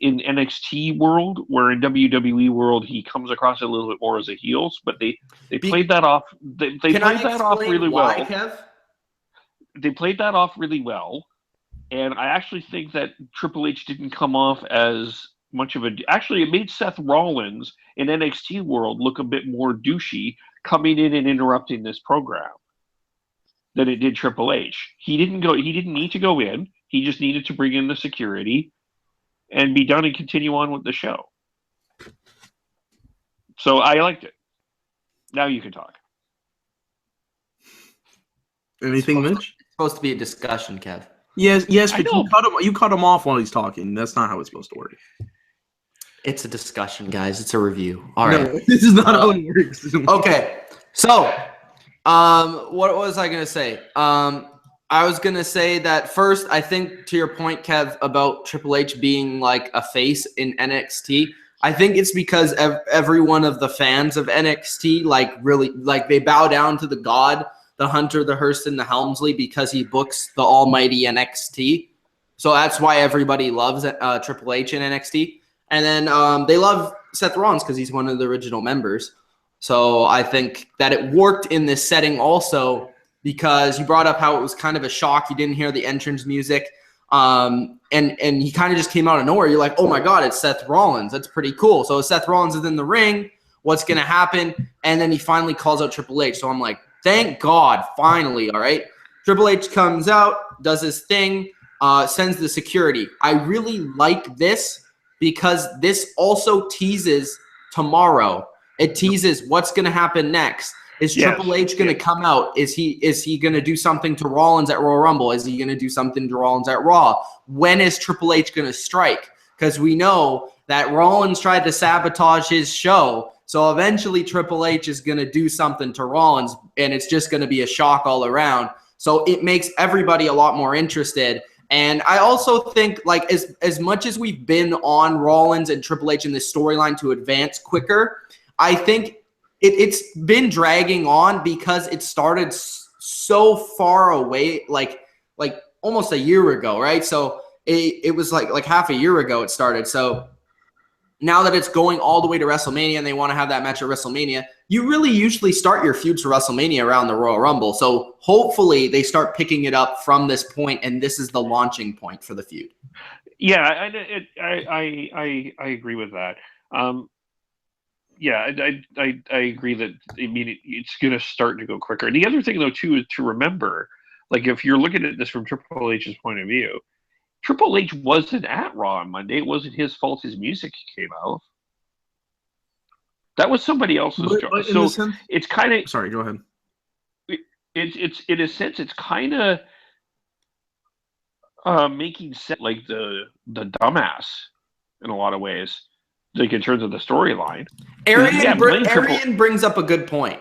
in NXT world, where in WWE world he comes across a little bit more as a heel. But they played that off. They played that off really well. Kev? They played that off really well, and I actually think that Triple H didn't come off as much of a. Actually, it made Seth Rollins in NXT world look a bit more douchey, coming in and interrupting this program than it did Triple H. He didn't need to go in. He just needed to bring in the security and be done and continue on with the show. So I liked it. Now you can talk. Anything, Mitch? It's supposed to be a discussion, Kev. Yes, I but know. you cut him off while he's talking. That's not how it's supposed to work. It's a discussion, guys. It's a review. All right. No, this is not how it works. Okay. So, what was I going to say? I was going to say that first, I think to your point, Kev, about Triple H being like a face in NXT, I think it's because every one of the fans of NXT, like really, like they bow down to the God, the Hunter, the Hearst, and the Helmsley because he books the almighty NXT. So that's why everybody loves Triple H in NXT. And then they love Seth Rollins because he's one of the original members. So I think that it worked in this setting also because you brought up how it was kind of a shock. You didn't hear the entrance music. And he kind of just came out of nowhere. You're like, oh my God, it's Seth Rollins. That's pretty cool. So Seth Rollins is in the ring. What's going to happen? And then he finally calls out Triple H. So I'm like, thank God, finally, all right? Triple H comes out, does his thing, sends the security. I really like this because this also teases tomorrow. It teases what's going to happen next. Is Triple H going to come out? Is he going to do something to Rollins at Royal Rumble? Is he going to do something to Rollins at Raw? When is Triple H going to strike? Because we know that Rollins tried to sabotage his show. So eventually Triple H is going to do something to Rollins, and it's just going to be a shock all around. So it makes everybody a lot more interested. And I also think, like, as much as we've been on Rollins and Triple H in this storyline to advance quicker, I think it's been dragging on because it started so far away, like almost a year ago, right? So it was like half a year ago it started. So now that it's going all the way to WrestleMania and they want to have that match at WrestleMania, you really usually start your feuds for WrestleMania around the Royal Rumble. So hopefully they start picking it up from this point, and this is the launching point for the feud. Yeah, I agree with that. Yeah, I agree that it's going to start to go quicker. And the other thing, though, too, is to remember, like, if you're looking at this from Triple H's point of view, Triple H wasn't at Raw on Monday. It wasn't his fault his music came out. That was somebody else's job. So it's kind of... Sorry, go ahead. It's in a sense, it's kind of making sense, like the dumbass in a lot of ways, like in terms of the storyline. Arian brings up a good point.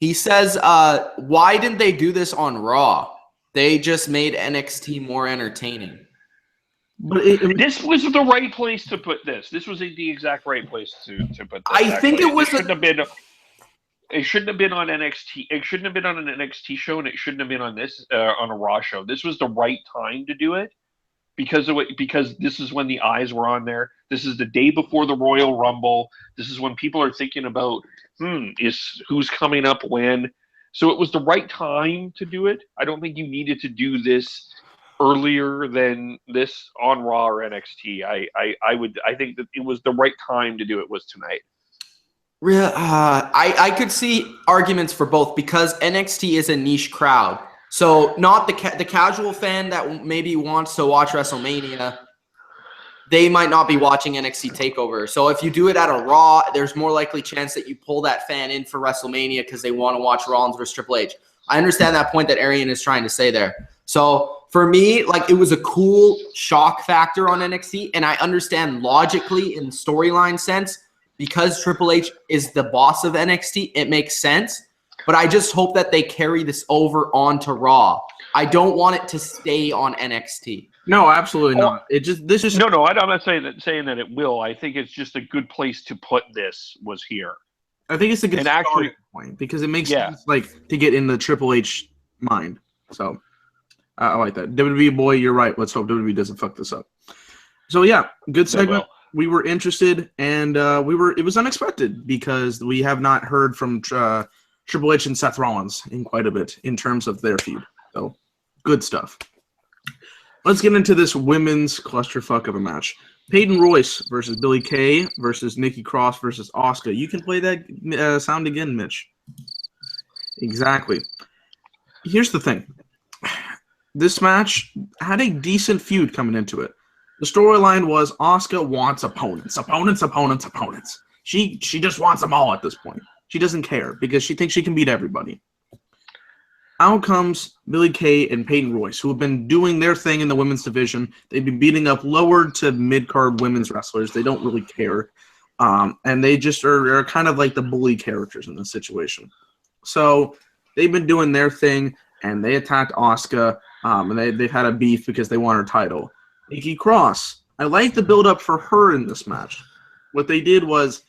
He says, why didn't they do this on Raw? They just made NXT more entertaining. But this was the right place to put this. This was the exact right place to put this. I think it was. It shouldn't have been. It shouldn't have been on NXT. It shouldn't have been on an NXT show, and it shouldn't have been on this on a Raw show. This was the right time to do it because this is when the eyes were on there. This is the day before the Royal Rumble. This is when people are thinking about who's coming up when. So it was the right time to do it. I don't think you needed to do this earlier than this on Raw or NXT. I think that it was the right time to do it was tonight. I could see arguments for both because NXT is a niche crowd. So not the casual fan that maybe wants to watch WrestleMania. they might not be watching NXT TakeOver. So if you do it at a Raw, there's more likely chance that you pull that fan in for WrestleMania because they want to watch Rollins versus Triple H. I understand that point that Arian is trying to say there. So for me, like, it was a cool shock factor on NXT, and I understand logically in storyline sense because Triple H is the boss of NXT, it makes sense. But I just hope that they carry this over onto Raw. I don't want it to stay on NXT. No, absolutely not. This is No, I'm not saying that it will. I think it's just a good place to put this was here. I think it's a good starting point because it makes sense, like, to get in the Triple H mind. So I like that. WWE boy, you're right. Let's hope WWE doesn't fuck this up. So yeah, good segment. We were interested, and it was unexpected because we have not heard from Triple H and Seth Rollins in quite a bit in terms of their feud. So good stuff. Let's get into this women's clusterfuck of a match. Peyton Royce versus Billie Kay versus Nikki Cross versus Asuka. You can play that sound again, Mitch. Exactly. Here's the thing. This match had a decent feud coming into it. The storyline was Asuka wants opponents. She just wants them all at this point. She doesn't care because she thinks she can beat everybody. Out comes Billie Kay and Peyton Royce, who have been doing their thing in the women's division. They've been beating up lower to mid-card women's wrestlers. They don't really care. And they just are kind of like the bully characters in this situation. So they've been doing their thing, and they attacked Asuka, and they've had a beef because they want her title. Nikki Cross, I like the build-up for her in this match. What they did was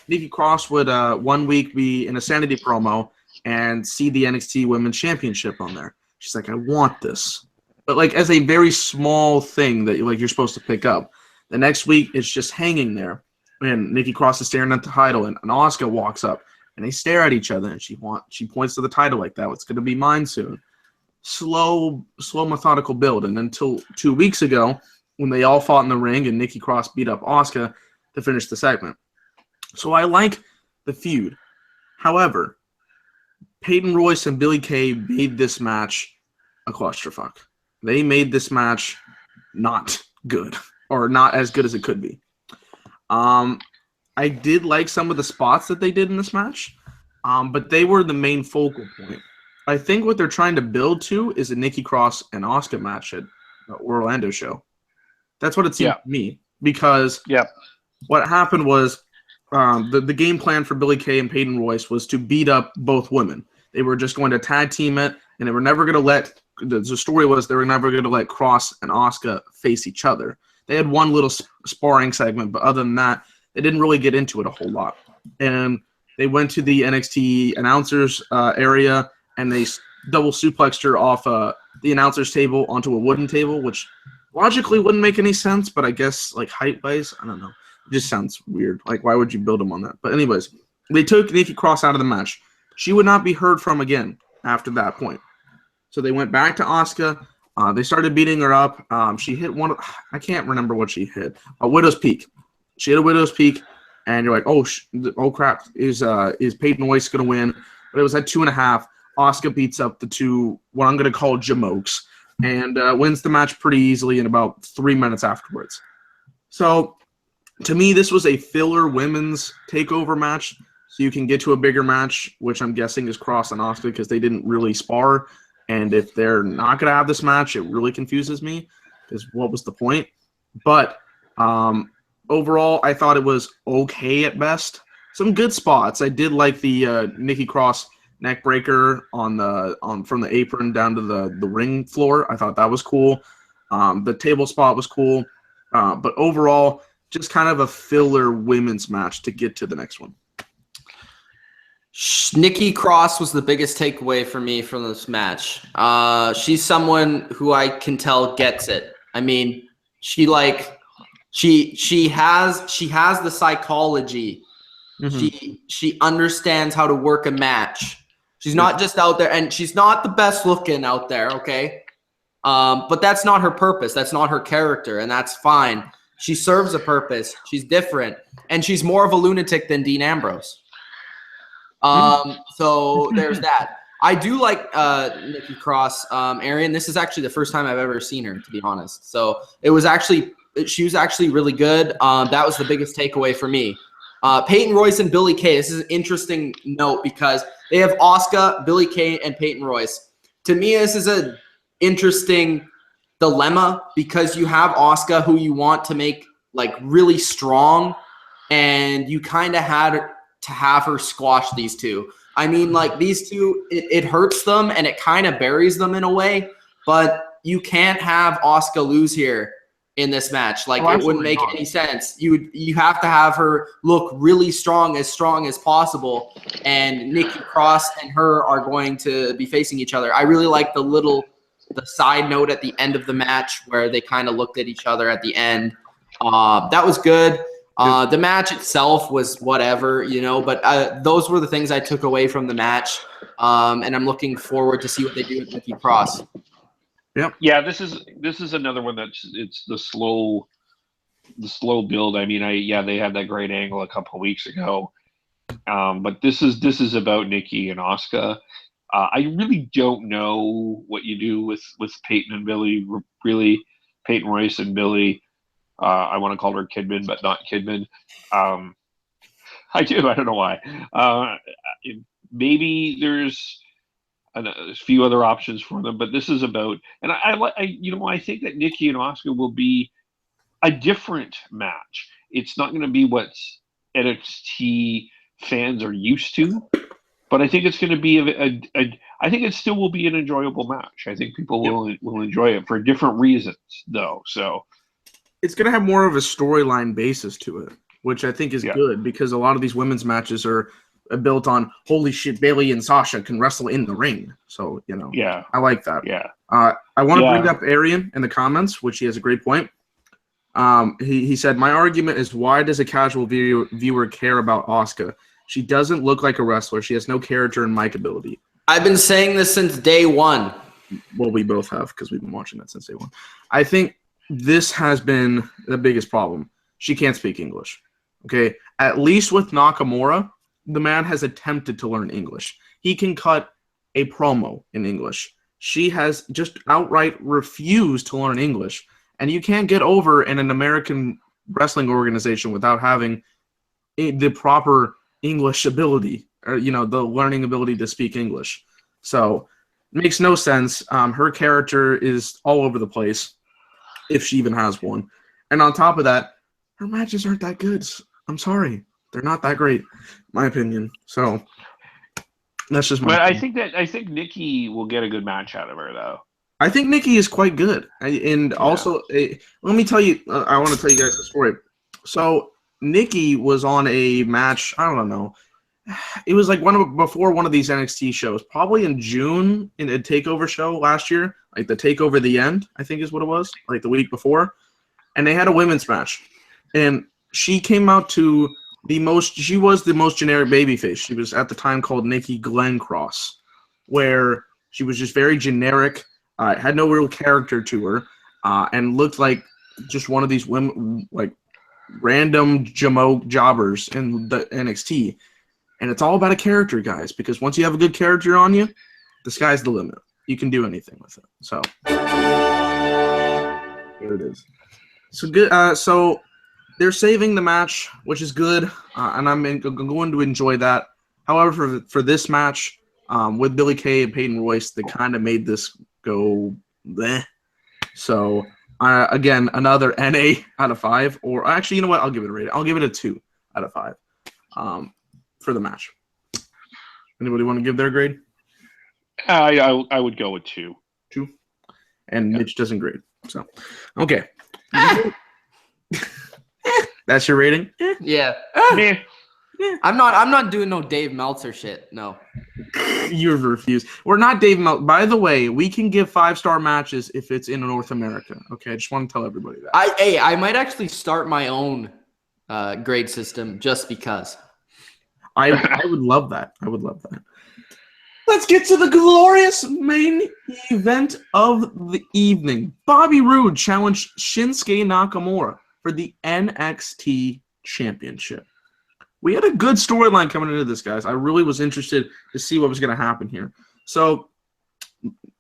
Nikki Cross would 1 week be in a Sanity promo and see the NXT Women's Championship on there. She's like, I want this. But like as a very small thing that you're supposed to pick up. The next week, it's just hanging there. And Nikki Cross is staring at the title, and Asuka walks up, and they stare at each other, and she points to the title like that. It's going to be mine soon. Slow, methodical build. And until 2 weeks ago, when they all fought in the ring, and Nikki Cross beat up Asuka to finish the segment. So I like the feud. However, Peyton Royce and Billie Kay made this match a clusterfuck. They made this match not good, or not as good as it could be. I did like some of the spots that they did in this match, but they were the main focal point. I think what they're trying to build to is a Nikki Cross and Asuka match at the Orlando show. That's what it seemed to me, because what happened was the game plan for Billie Kay and Peyton Royce was to beat up both women. They were just going to tag team it, and they were never going to let – the story was they were never going to let Cross and Asuka face each other. They had one little sparring segment, but other than that, they didn't really get into it a whole lot. And they went to the NXT announcers area, and they double suplexed her off the announcers table onto a wooden table, which logically wouldn't make any sense, but I guess like height-wise, I don't know. It just sounds weird. Like, why would you build them on that? But anyways, they took Nikki Cross out of the match. She would not be heard from again after that point. So they went back to Asuka. They started beating her up. She hit one. I can't remember what she hit. A Widow's Peak. She hit a Widow's Peak, and you're like, oh crap, is Peyton Royce going to win? But it was at 2.5. Asuka beats up the two, what I'm going to call jamokes, and wins the match pretty easily in about 3 minutes afterwards. So to me, this was a filler women's takeover match. So you can get to a bigger match, which I'm guessing is Cross and Asuka, because they didn't really spar. And if they're not going to have this match, it really confuses me, because what was the point? But overall, I thought it was okay at best. Some good spots. I did like the Nikki Cross neck breaker from the apron down to the ring floor. I thought that was cool. The table spot was cool. But overall, just kind of a filler women's match to get to the next one. Nikki Cross was the biggest takeaway for me from this match. She's someone who I can tell gets it. I mean, she has the psychology. Mm-hmm. She understands how to work a match. She's not just out there, and she's not the best looking out there, okay? But that's not her purpose. That's not her character, and that's fine. She serves a purpose. She's different, and she's more of a lunatic than Dean Ambrose. So there's that. I do like Nikki Cross. Arian, this is actually the first time I've ever seen her, to be honest. So it was actually she was actually really good. That was the biggest takeaway for me. Peyton Royce and Billie Kay. This is an interesting note because they have Asuka, Billie Kay, and Peyton Royce. To me, this is an interesting dilemma because you have Asuka, who you want to make like really strong, and you kind of had to have her squash these two. I mean, like these two, it hurts them and it kind of buries them in a way, but you can't have Asuka lose here in this match. Like it wouldn't make any sense. You have to have her look really strong as possible, and Nikki Cross and her are going to be facing each other. I really like the side note at the end of the match where they kind of looked at each other at the end. That was good. The match itself was whatever, but those were the things I took away from the match. And I'm looking forward to see what they do with Nikki Cross. Yep. Yeah, this is another one it's the slow build. I mean, they had that great angle a couple of weeks ago. But this is about Nikki and Asuka. I really don't know what you do with Peyton and Billie, really. Peyton Royce and Billie. I want to call her Kidman, but not Kidman. I do. I don't know why. Maybe there's a few other options for them, but this is about. And I think that Nikki and Asuka will be a different match. It's not going to be what NXT fans are used to, but I think it's going to be I think it still will be an enjoyable match. I think people will enjoy it for different reasons, though. So. It's going to have more of a storyline basis to it, which I think is good because a lot of these women's matches are built on, holy shit, Bayley and Sasha can wrestle in the ring. So, I like that. Yeah. I want to bring up Arian in the comments, which he has a great point. He said, my argument is, why does a casual viewer care about Asuka? She doesn't look like a wrestler. She has no character and mic ability. I've been saying this since day one. Well, we both have because we've been watching that since day one. I think this has been the biggest problem. She can't speak English. Okay? At least with Nakamura, the man has attempted to learn English. He can cut a promo in English. She has just outright refused to learn English. And you can't get over in an American wrestling organization without having the proper English ability, or, the learning ability to speak English. So, it makes no sense. Her character is all over the place, if she even has one. And on top of that, her matches aren't that good. I'm sorry. They're not that great, in my opinion. So that's just my opinion. But I think Nikki will get a good match out of her, though. I think Nikki is quite good. Also, let me tell you, I want to tell you guys a story. So Nikki was on a match, I don't know. It was like before one of these NXT shows, probably in June, in a TakeOver show last year, like the TakeOver The End, I think is what it was, like the week before. And they had a women's match. And she came out to she was the most generic babyface. She was at the time called Nikki Glencross, where she was just very generic, had no real character to her, and looked like just one of these women, like random jobbers in the NXT. And it's all about a character, guys, because once you have a good character on you, the sky's the limit. You can do anything with it. So there it is. So good. So they're saving the match, which is good, and I'm going to enjoy that. However, for this match with Billie Kay and Peyton Royce, they kind of made this go bleh. So again, another NA out of 5, or actually, you know what? I'll give it a rating. I'll give it a 2 out of 5. For the match. Anybody want to give their grade? I would go with 2. 2? And Mitch doesn't grade. So, okay. That's your rating? Yeah. I'm not doing no Dave Meltzer shit. No. You refuse. We're not Dave Meltzer. By the way, we can give 5-star matches if it's in North America. Okay, I just want to tell everybody that. I might actually start my own grade system just because. I would love that. I would love that. Let's get to the glorious main event of the evening. Bobby Roode challenged Shinsuke Nakamura for the NXT Championship. We had a good storyline coming into this, guys. I really was interested to see what was going to happen here. So,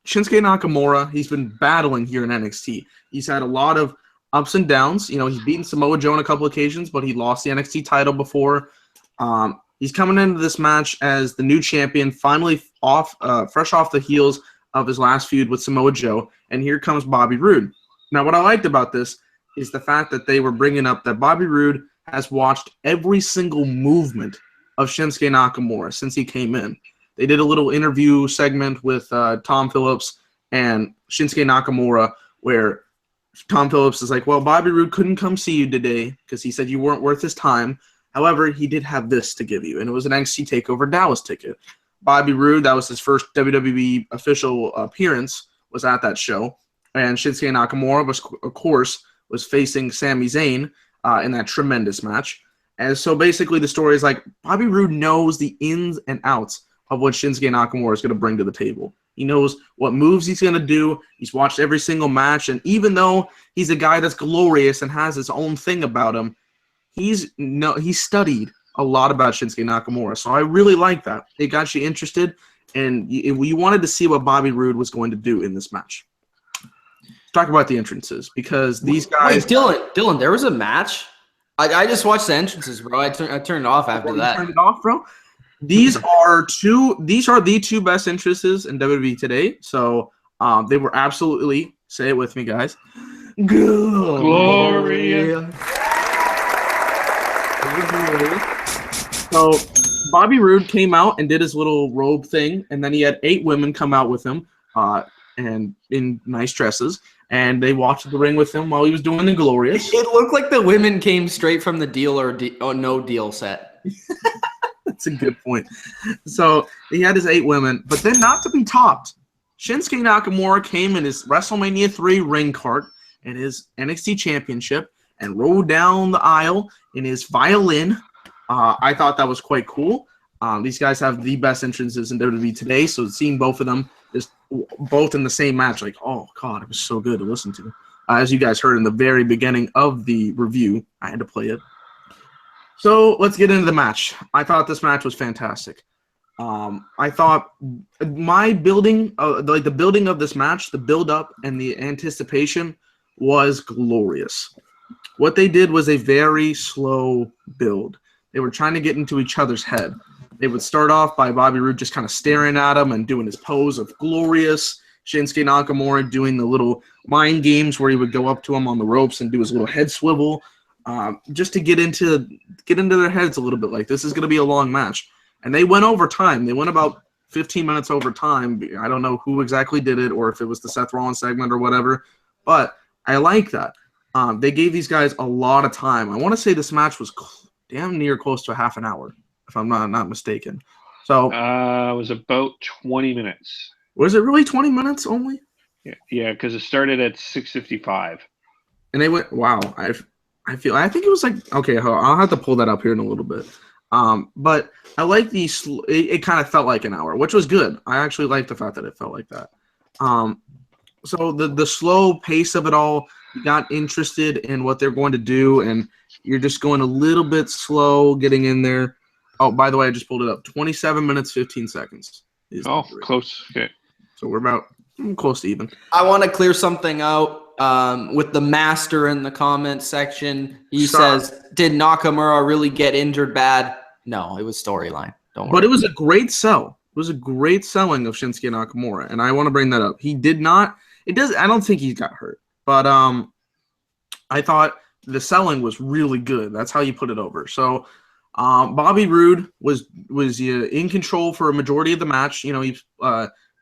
Shinsuke Nakamura, he's been battling here in NXT. He's had a lot of ups and downs. You know, he's beaten Samoa Joe on a couple occasions, but he lost the NXT title before. He's coming into this match as the new champion, finally fresh off the heels of his last feud with Samoa Joe, and here comes Bobby Roode. Now, what I liked about this is the fact that they were bringing up that Bobby Roode has watched every single movement of Shinsuke Nakamura since he came in. They did a little interview segment with Tom Phillips and Shinsuke Nakamura where Tom Phillips is like, well, Bobby Roode couldn't come see you today because he said you weren't worth his time. However, he did have this to give you, and it was an NXT TakeOver Dallas ticket. Bobby Roode, that was his first WWE official appearance, was at that show. And Shinsuke Nakamura, of course, was facing Sami Zayn in that tremendous match. And so basically the story is like Bobby Roode knows the ins and outs of what Shinsuke Nakamura is going to bring to the table. He knows what moves he's going to do. He's watched every single match. And even though he's a guy that's glorious and has his own thing about him, he's studied a lot about Shinsuke Nakamura. So I really like that. It got you interested, and you wanted to see what Bobby Roode was going to do in this match. Let's talk about the entrances, because these guys... Wait, Dylan, there was a match? I just watched the entrances, bro. I turned it off after that. You turned it off, bro? These are the two best entrances in WWE today. So they were absolutely, say it with me, guys, Gloria. So Bobby Roode came out and did his little robe thing, and then he had 8 women come out with him and in nice dresses, and they walked to the ring with him while he was doing the Glorious. It looked like the women came straight from the Deal or No Deal set. That's a good point. So he had his 8 women, but then not to be topped, Shinsuke Nakamura came in his WrestleMania 3 ring cart and his NXT championship and rode down the aisle in his violin. I thought that was quite cool. These guys have the best entrances in WWE today, so seeing both of them just both in the same match, like, oh, God, it was so good to listen to. As you guys heard in the very beginning of the review, I had to play it. So let's get into the match. I thought this match was fantastic. I thought my building, the building of this match, the build-up and the anticipation was glorious. What they did was a very slow build. They were trying to get into each other's head. They would start off by Bobby Roode just kind of staring at him and doing his pose of glorious. Shinsuke Nakamura doing the little mind games where he would go up to him on the ropes and do his little head swivel, just to get into their heads a little bit. Like, this is going to be a long match. And they went over time. They went about 15 minutes over time. I don't know who exactly did it or if it was the Seth Rollins segment or whatever, but I like that. They gave these guys a lot of time. I want to say this match was damn near close to a half an hour, if I'm not mistaken. So it was about 20 minutes. Was it really 20 minutes only? Yeah, because it started at 6:55. And they went, wow. I think it was like, okay, I'll have to pull that up here in a little bit. But I like it kind of felt like an hour, which was good. I actually like the fact that it felt like that. So the slow pace of it all, you got interested in what they're going to do, and you're just going a little bit slow getting in there. Oh, by the way, I just pulled it up. 27 minutes, 15 seconds. Close. Okay. So we're about close to even. I want to clear something out with the master in the comments section. He says, did Nakamura really get injured bad? No, it was storyline. Don't worry. But it was a great sell. It was a great selling of Shinsuke Nakamura, and I want to bring that up. He did not – I don't think he got hurt. But I thought the selling was really good. That's how you put it over. So Bobby Roode was in control for a majority of the match. You know, he's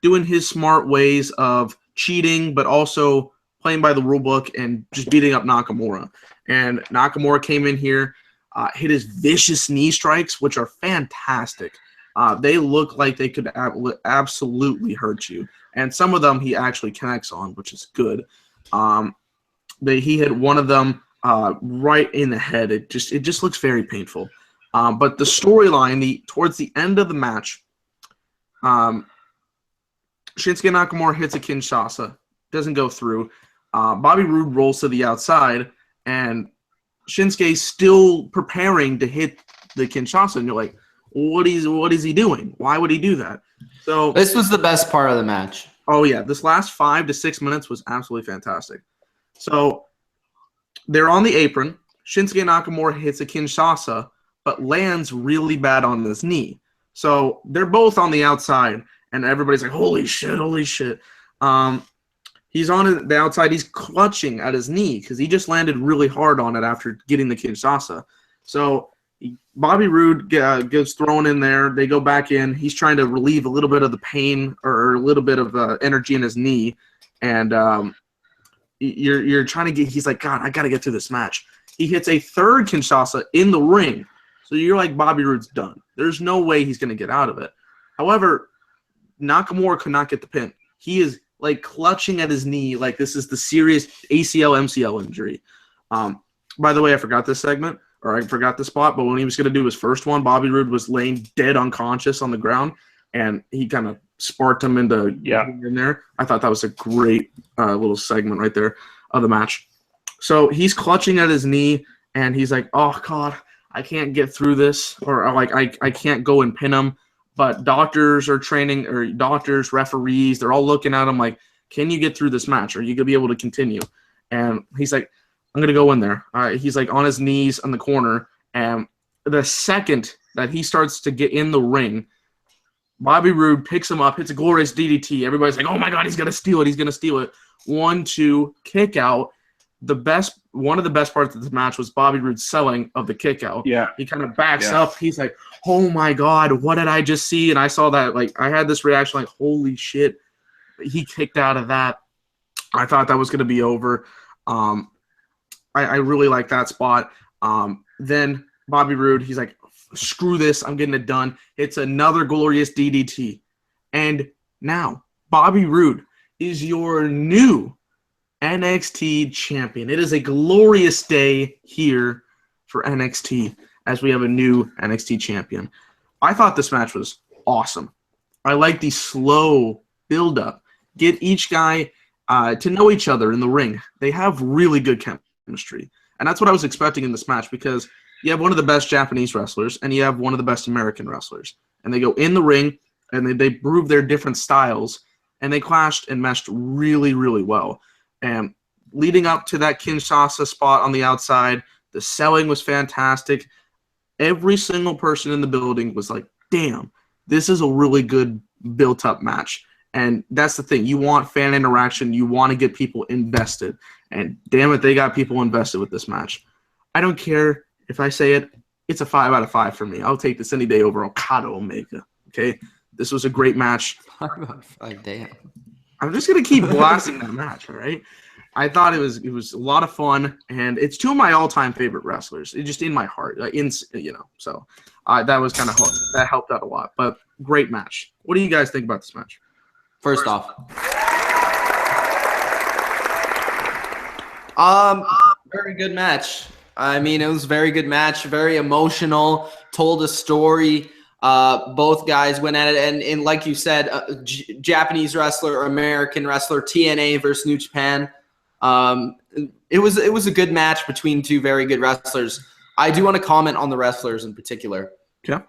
doing his smart ways of cheating, but also playing by the rule book and just beating up Nakamura. And Nakamura came in here, hit his vicious knee strikes, which are fantastic. They look like they could absolutely hurt you. And some of them he actually connects on, which is good. He hit one of them right in the head. It just looks very painful. But the storyline, towards the end of the match, Shinsuke Nakamura hits a Kinshasa, doesn't go through. Bobby Roode rolls to the outside, and Shinsuke's still preparing to hit the Kinshasa, and you're like, what is he doing? Why would he do that? So this was the best part of the match. Oh yeah, this last 5 to 6 minutes was absolutely fantastic. So they're on the apron. Shinsuke Nakamura hits a Kinshasa, but lands really bad on his knee. So they're both on the outside, and everybody's like, holy shit, holy shit. He's on the outside. He's clutching at his knee because he just landed really hard on it after getting the Kinshasa. So Bobby Roode gets thrown in there. They go back in. He's trying to relieve a little bit of the pain or a little bit of energy in his knee. And you're trying to get – he's like, God, I got to get through this match. He hits a third Kinshasa in the ring. So you're like, Bobby Roode's done. There's no way he's going to get out of it. However, Nakamura could not get the pin. He is – like clutching at his knee, like this is the serious ACL, MCL injury. By the way, I forgot this segment, or I forgot the spot, but when he was going to do his first one, Bobby Roode was laying dead unconscious on the ground, and he kind of sparked him into in there. I thought that was a great little segment right there of the match. So he's clutching at his knee, and he's like, oh, God, I can't get through this, or like I can't go and pin him. But doctors are training, or doctors, referees, they're all looking at him like, can you get through this match? Are you going to be able to continue? And he's like, I'm going to go in there. He's like on his knees in the corner. And the second that he starts to get in the ring, Bobby Roode picks him up, hits a glorious DDT. Everybody's like, oh my God, he's going to steal it. He's going to steal it. 1-2, kick out. One of the best parts of this match was Bobby Roode's selling of the kick out. Yeah. He kind of backs up. He's like, oh my God, what did I just see? And I saw that, like, I had this reaction like, holy shit. He kicked out of that. I thought that was going to be over. I really like that spot. Then Bobby Roode, he's like, screw this. I'm getting it done. It's another glorious DDT. And now Bobby Roode is your new NXT champion. It is a glorious day here for NXT as we have a new NXT champion. I thought this match was awesome. I like the slow build-up. Get each guy to know each other in the ring. They have really good chemistry. And that's what I was expecting in this match because you have one of the best Japanese wrestlers and you have one of the best American wrestlers. And they go in the ring and they prove their different styles and they clashed and meshed really, really well. And leading up to that Kinshasa spot on the outside, the selling was fantastic. Every single person in the building was like, damn, this is a really good built-up match. And that's the thing. You want fan interaction. You want to get people invested. And damn it, they got people invested with this match. I don't care if I say it. It's a 5 out of 5 for me. I'll take this any day over Okada Omega. Okay? This was a great match. 5 out of 5, damn. I'm just going to keep blasting that match, all right? I thought it was a lot of fun, and it's two of my all-time favorite wrestlers. It's just in my heart, So that was kind of that helped out a lot. But great match. What do you guys think about this match? First off, very good match. I mean, it was a very good match, very emotional, told a story. Both guys went at it, and like you said, Japanese wrestler, American wrestler, TNA versus New Japan. It was a good match between two very good wrestlers. I do want to comment on the wrestlers in particular. Yeah.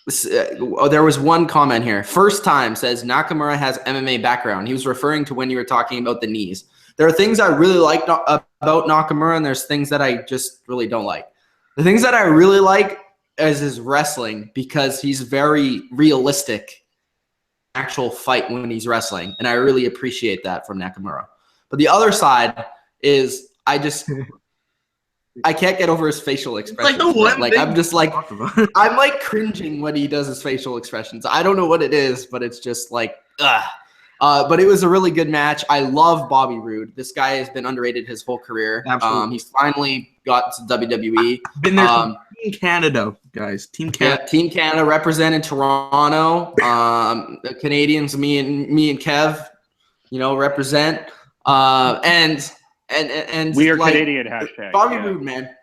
There was one comment here. First time says Nakamura has MMA background. He was referring to when you were talking about the knees. There are things I really like about Nakamura, and there's things that I just really don't like. The things that I really like is his wrestling because he's very realistic, actual fight when he's wrestling, and I really appreciate that from Nakamura. But the other side is I can't get over his facial expressions. I'm just like I'm like cringing when he does his facial expressions. I don't know what it is, but it's just like ugh. But it was a really good match. I love Bobby Roode. This guy has been underrated his whole career. Absolutely. He's finally got to WWE. Been there for Team Canada, guys. Team Canada. Yeah, Team Canada represented Toronto. The Canadians, me and Kev, represent. And we are like, Canadian hashtag. Bobby Roode, man.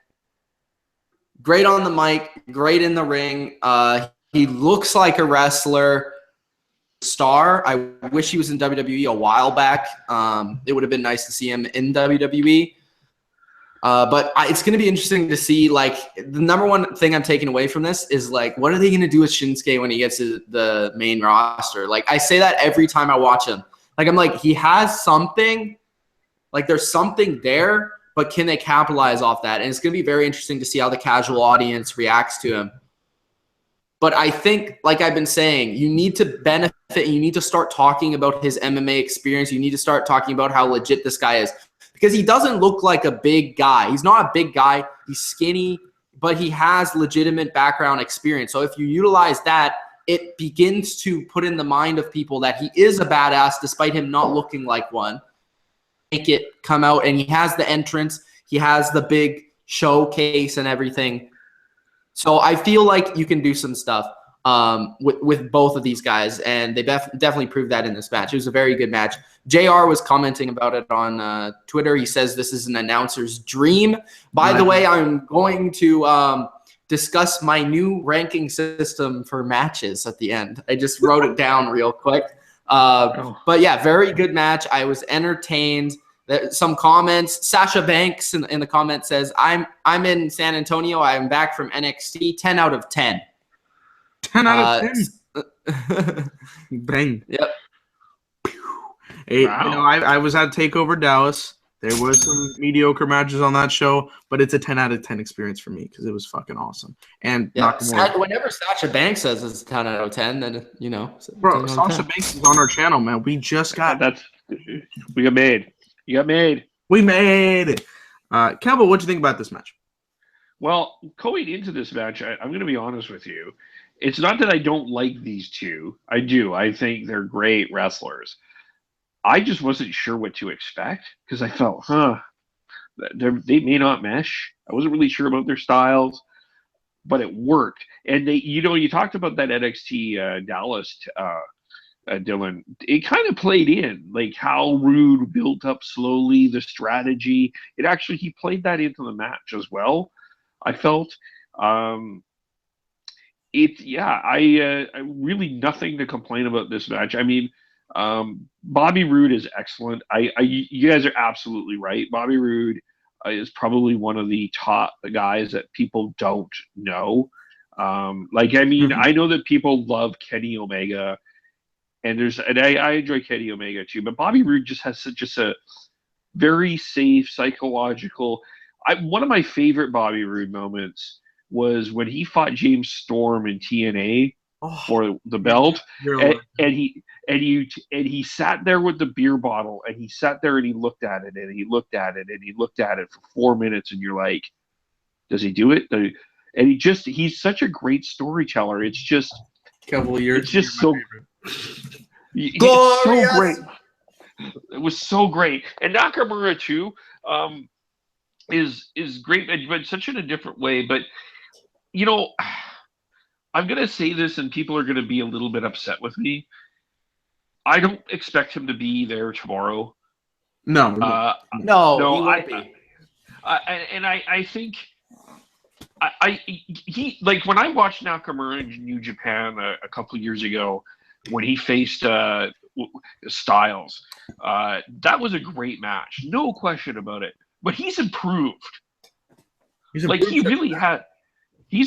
Great on the mic, great in the ring. He looks like a wrestler. Star. I wish he was in WWE a while back. It would have been nice to see him in WWE. But it's going to be interesting to see, like, the number one thing I'm taking away from this is, like, what are they going to do with Shinsuke when he gets to the main roster? Like, I say that every time I watch him. Like, I'm like, he has something. Like, there's something there, but can they capitalize off that? And it's going to be very interesting to see how the casual audience reacts to him. But I think, like I've been saying, you need to benefit. You need to start talking about his MMA experience. You need to start talking about how legit this guy is, because he doesn't look like a big guy. He's not a big guy. He's skinny, but he has legitimate background experience. So if you utilize that, it begins to put in the mind of people that he is a badass despite him not looking like one. Make it come out, and he has the entrance. He has the big showcase and everything. So I feel like you can do some stuff with both of these guys, and they definitely proved that in this match. It was a very good match. JR was commenting about it on Twitter. He says this is an announcer's dream. By the way, I'm going to discuss my new ranking system for matches at the end. I just wrote it down real quick. But yeah, very good match. I was entertained. Some comments. Sasha Banks in the comment says, I'm in San Antonio. I'm back from NXT. 10 out of 10. 10 out of 10. Bang. Yep. Hey, wow. I was at TakeOver Dallas. There was some mediocre matches on that show, but it's a 10 out of 10 experience for me because it was fucking awesome. And whenever Sasha Banks says it's a 10 out of 10, then Bro, Sasha Banks is on our channel, man. We just got we got made. You got made. We made it. Campbell, what'd you think about this match? Well, going into this match, I'm going to be honest with you. It's not that I don't like these two. I do. I think they're great wrestlers. I just wasn't sure what to expect because I felt, they may not mesh. I wasn't really sure about their styles, but it worked. And you talked about that NXT Dallas, Dylan. It kind of played in, like how Roode built up slowly, the strategy. He played that into the match as well. I felt, I really nothing to complain about this match. I mean, Bobby Roode is excellent. You guys are absolutely right. Bobby Roode is probably one of the top guys that people don't know. I know that people love Kenny Omega, and I enjoy Kenny Omega too. But Bobby Roode just has just a very safe psychological. One of my favorite Bobby Roode moments was when he fought James Storm in TNA for the belt, and he sat there with the beer bottle, and he sat there and he looked at it, and he looked at it, and he looked at it for 4 minutes, and you're like, does he do it? And he's such a great storyteller. It's just couple of years. It's just so so great. It was so great, and Nakamura too is great, but such in a different way. But I'm going to say this, and people are going to be a little bit upset with me. I don't expect him to be there tomorrow. No, he won't be. I think he when I watched Nakamura in New Japan a couple of years ago when he faced Styles, that was a great match, no question about it. But he's improved. He's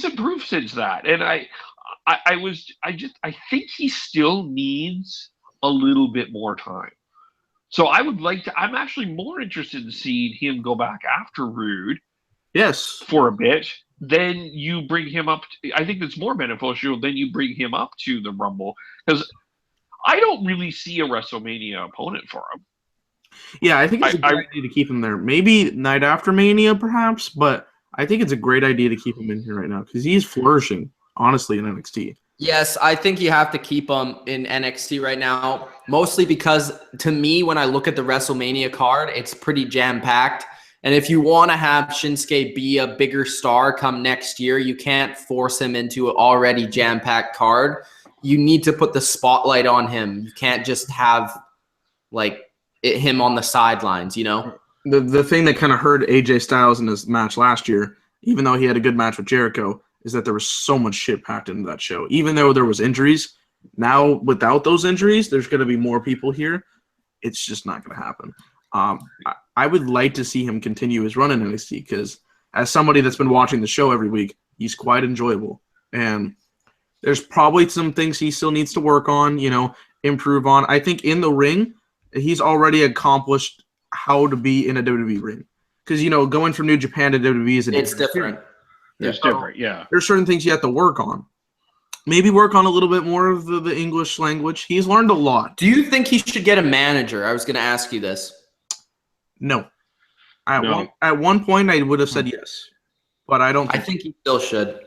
improved since that, and I think he still needs a little bit more time. So I'm actually more interested in seeing him go back after Roode. Yes. For a bit. Then you bring him up. I think it's more beneficial. Then you bring him up to the Rumble, because I don't really see a WrestleMania opponent for him. Yeah, I think it's a great idea to keep him there. Maybe night after Mania, perhaps, but I think it's a great idea to keep him in here right now because he's flourishing, honestly, in NXT. Yes, I think you have to keep him in NXT right now, mostly because, to me, when I look at the WrestleMania card, it's pretty jam-packed. And if you want to have Shinsuke be a bigger star come next year, you can't force him into an already jam-packed card. You need to put the spotlight on him. You can't just have, him on the sidelines, The thing that kind of hurt AJ Styles in his match last year, even though he had a good match with Jericho, is that there was so much shit packed into that show. Even though there was injuries, now without those injuries, there's going to be more people here. It's just not going to happen. I would like to see him continue his run in NXT because as somebody that's been watching the show every week, he's quite enjoyable. And there's probably some things he still needs to work on, improve on. I think in the ring, he's already accomplished how to be in a WWE ring. because going from New Japan to WWE is It's different. It's different, yeah. There's certain things you have to work on. Maybe work on a little bit more of the English language. He's learned a lot. Do you think he should get a manager? I was going to ask you this. No. At one point, I would have said yes, but I don't. I think he still should.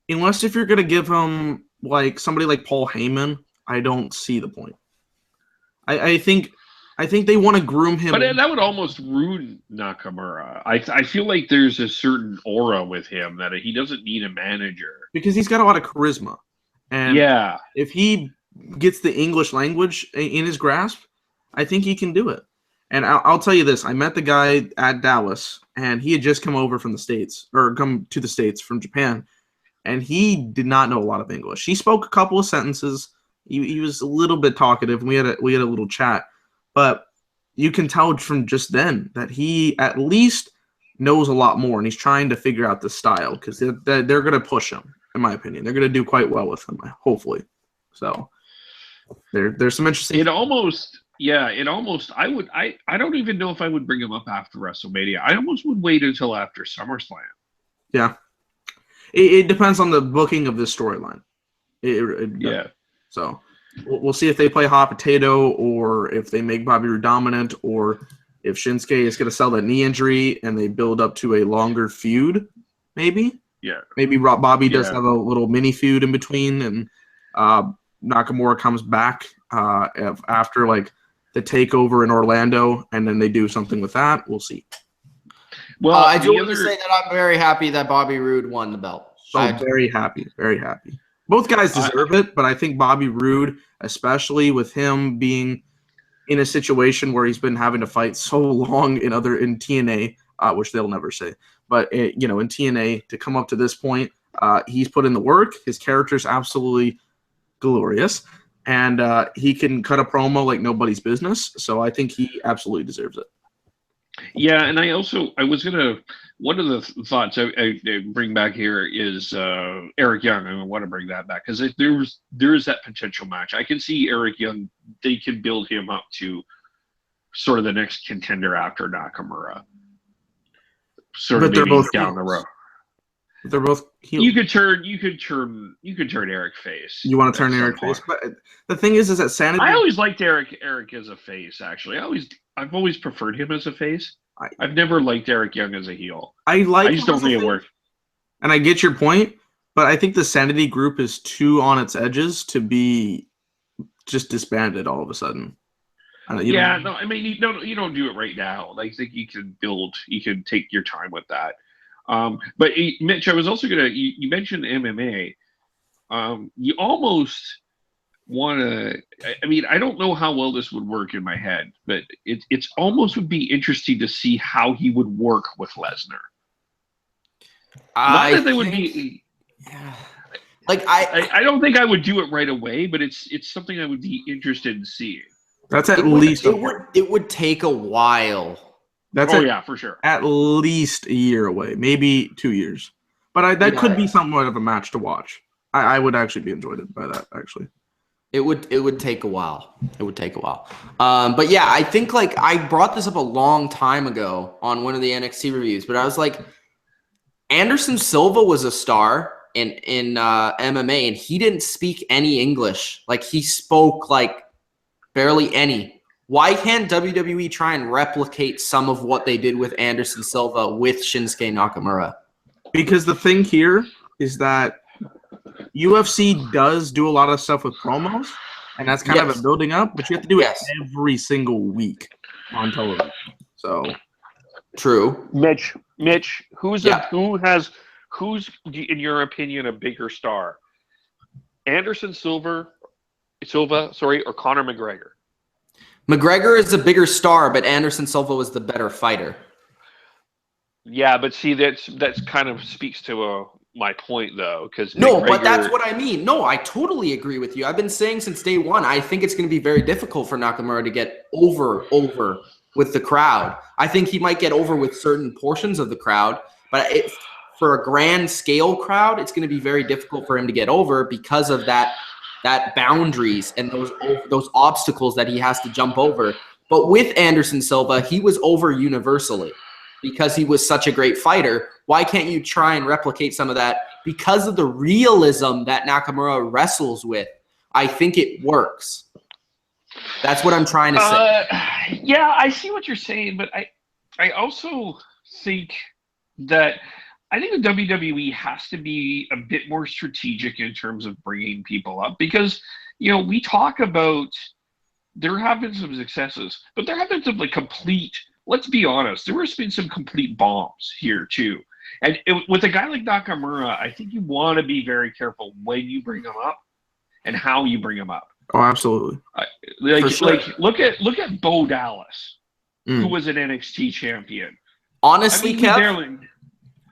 Unless if you're going to give him like somebody like Paul Heyman, I don't see the point. I think they want to groom him. But that would almost ruin Nakamura. I feel like there's a certain aura with him that he doesn't need a manager. Because he's got a lot of charisma. And if he gets the English language in his grasp, I think he can do it. And I'll tell you this. I met the guy at Dallas, and he had just come over from the States, or come to the States from Japan, and he did not know a lot of English. He spoke a couple of sentences. He was a little bit talkative, and we had a little chat. But you can tell from just then that he at least knows a lot more, and he's trying to figure out the style because they're going to push him, in my opinion. They're going to do quite well with him, hopefully. So there's some interesting. It almost. I don't even know if I would bring him up after WrestleMania. I almost would wait until after SummerSlam. Yeah, it depends on the booking of this storyline. Yeah. So we'll see if they play hot potato, or if they make Bobby Roode dominant, or if Shinsuke is going to sell that knee injury and they build up to a longer feud. Maybe. Yeah. Maybe Bobby does have a little mini feud in between, and Nakamura comes back after like the takeover in Orlando, and then they do something with that. We'll see. Well, I do want to say that I'm very happy that Bobby Roode won the belt. Very happy, very happy. Both guys deserve it, but I think Bobby Roode, especially with him being in a situation where he's been having to fight so long in TNA, which they'll never say, but in TNA to come up to this point, he's put in the work. His character's absolutely glorious, and he can cut a promo like nobody's business. So I think he absolutely deserves it. Yeah, and one of the thoughts I bring back here is Eric Young. I want to bring that back because there is that potential match. I can see Eric Young. They can build him up to sort of the next contender after Nakamura. Sort of maybe down the road. They're both healed. You could turn Eric face. You want to turn Eric face, but the thing is that Sanity. I always liked Eric as a face. Actually, I've always preferred him as a face. I've never liked Eric Young as a heel. I just don't think it worked. And I get your point, but I think the Sanity group is too on its edges to be just disbanded all of a sudden. You don't do it right now. I think you can take your time with that. But Mitch, I was also you mentioned MMA. You almost want to. I don't know how well this would work in my head, but it's almost would be interesting to see how he would work with Lesnar. I don't think I would do it right away, but it's something I would be interested in seeing. That's at least it would take a while. For sure. At least a year away, maybe 2 years. But that could be somewhat of a match to watch. I would actually be enjoyed by that, actually. It would take a while. It would take a while. But yeah, I think like I brought this up a long time ago on one of the NXT reviews, but I was like, Anderson Silva was a star in MMA, and he didn't speak any English. Like he spoke like barely any. Why can't WWE try and replicate some of what they did with Anderson Silva with Shinsuke Nakamura? Because the thing here is that UFC does do a lot of stuff with promos, and that's kind of a building up, but you have to do it every single week on television. So true. Mitch, who's in your opinion a bigger star? Anderson Silva, or Conor McGregor? McGregor is a bigger star, but Anderson Silva was the better fighter. Yeah, but see, that's kind of speaks to my point, though. But that's what I mean. No, I totally agree with you. I've been saying since day one, I think it's going to be very difficult for Nakamura to get over with the crowd. I think he might get over with certain portions of the crowd, but for a grand scale crowd, it's going to be very difficult for him to get over because of that boundaries and those obstacles that he has to jump over. But with Anderson Silva, he was over universally. because he was such a great fighter. Why can't you try and replicate some of that? Because of the realism that Nakamura wrestles with, I think it works. That's what I'm trying to say. Yeah, I see what you're saying, but I also think that I think the WWE has to be a bit more strategic in terms of bringing people up because, we talk about there have been some successes, but there have been some let's be honest, there has been some complete bombs here too. And with a guy like Nakamura, I think you want to be very careful when you bring him up and how you bring him up. Oh, absolutely. Look at Bo Dallas, who was an NXT champion. Honestly, Kev,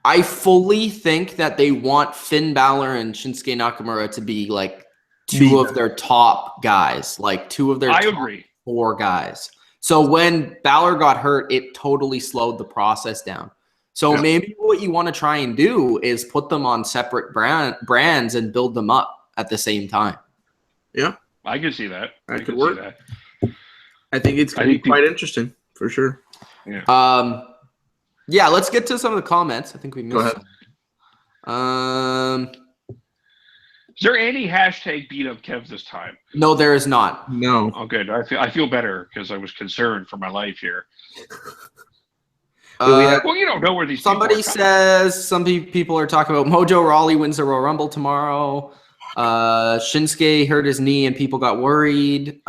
I fully think that they want Finn Balor and Shinsuke Nakamura to be like two of their top guys, like two of their top 4 guys. So when Balor got hurt, it totally slowed the process down. So maybe what you want to try and do is put them on separate brands and build them up at the same time. Yeah. I can see that. That could work. I think it's going to be quite interesting, for sure. Yeah. Yeah, let's get to some of the comments. I think we missed some. Is there any hashtag beat up Kev this time? No, there is not. No. Oh, good. I feel better because I was concerned for my life here. Well, you don't know where these somebody says some people are talking about Mojo Rawley wins the Royal Rumble tomorrow. Shinsuke hurt his knee and people got worried.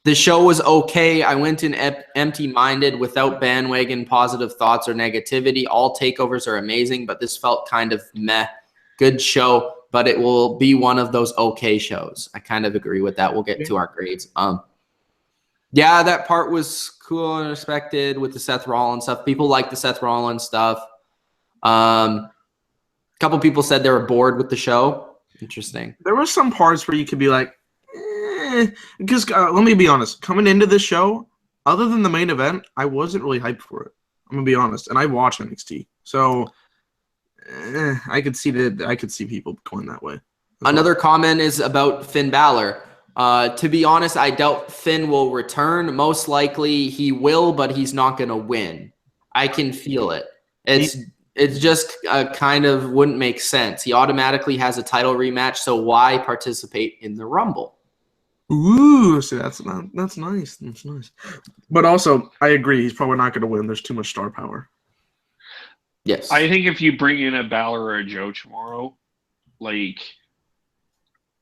The show was okay. I went in empty-minded without bandwagon positive thoughts or negativity. All takeovers are amazing, but this felt kind of meh. Good show, but it will be one of those okay shows. I kind of agree with that. We'll get to our grades. Yeah, that part was cool and respected with the Seth Rollins stuff. People like the Seth Rollins stuff. A couple people said they were bored with the show. Interesting. There were some parts where you could be like, because let me be honest. Coming into this show, other than the main event, I wasn't really hyped for it. I'm gonna be honest, and I watch NXT, so I could see people going that way. Another comment is about Finn Balor. To be honest, I doubt Finn will return. Most likely he will, but he's not going to win. I can feel it. It's just kind of wouldn't make sense. He automatically has a title rematch, so why participate in the Rumble? Ooh, see, that's nice. That's nice. But also, I agree. He's probably not going to win. There's too much star power. Yes. I think if you bring in a Balor or a Joe tomorrow, like,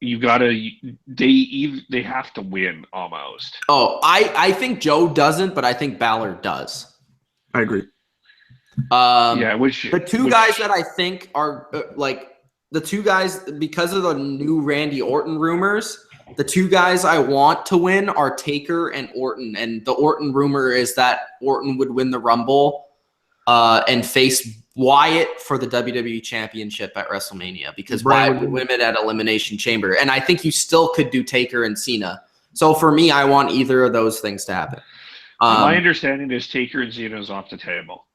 you gotta, they have to win almost. Oh, I think Joe doesn't, but I think Balor does. I agree. The two guys that I think are the two guys, because of the new Randy Orton rumors, the two guys I want to win are Taker and Orton. And the Orton rumor is that Orton would win the Rumble and face Wyatt for the WWE Championship at WrestleMania, because Wyatt would win it at Elimination Chamber. And I think you still could do Taker and Cena. So for me, I want either of those things to happen. My understanding is Taker and Cena is off the table.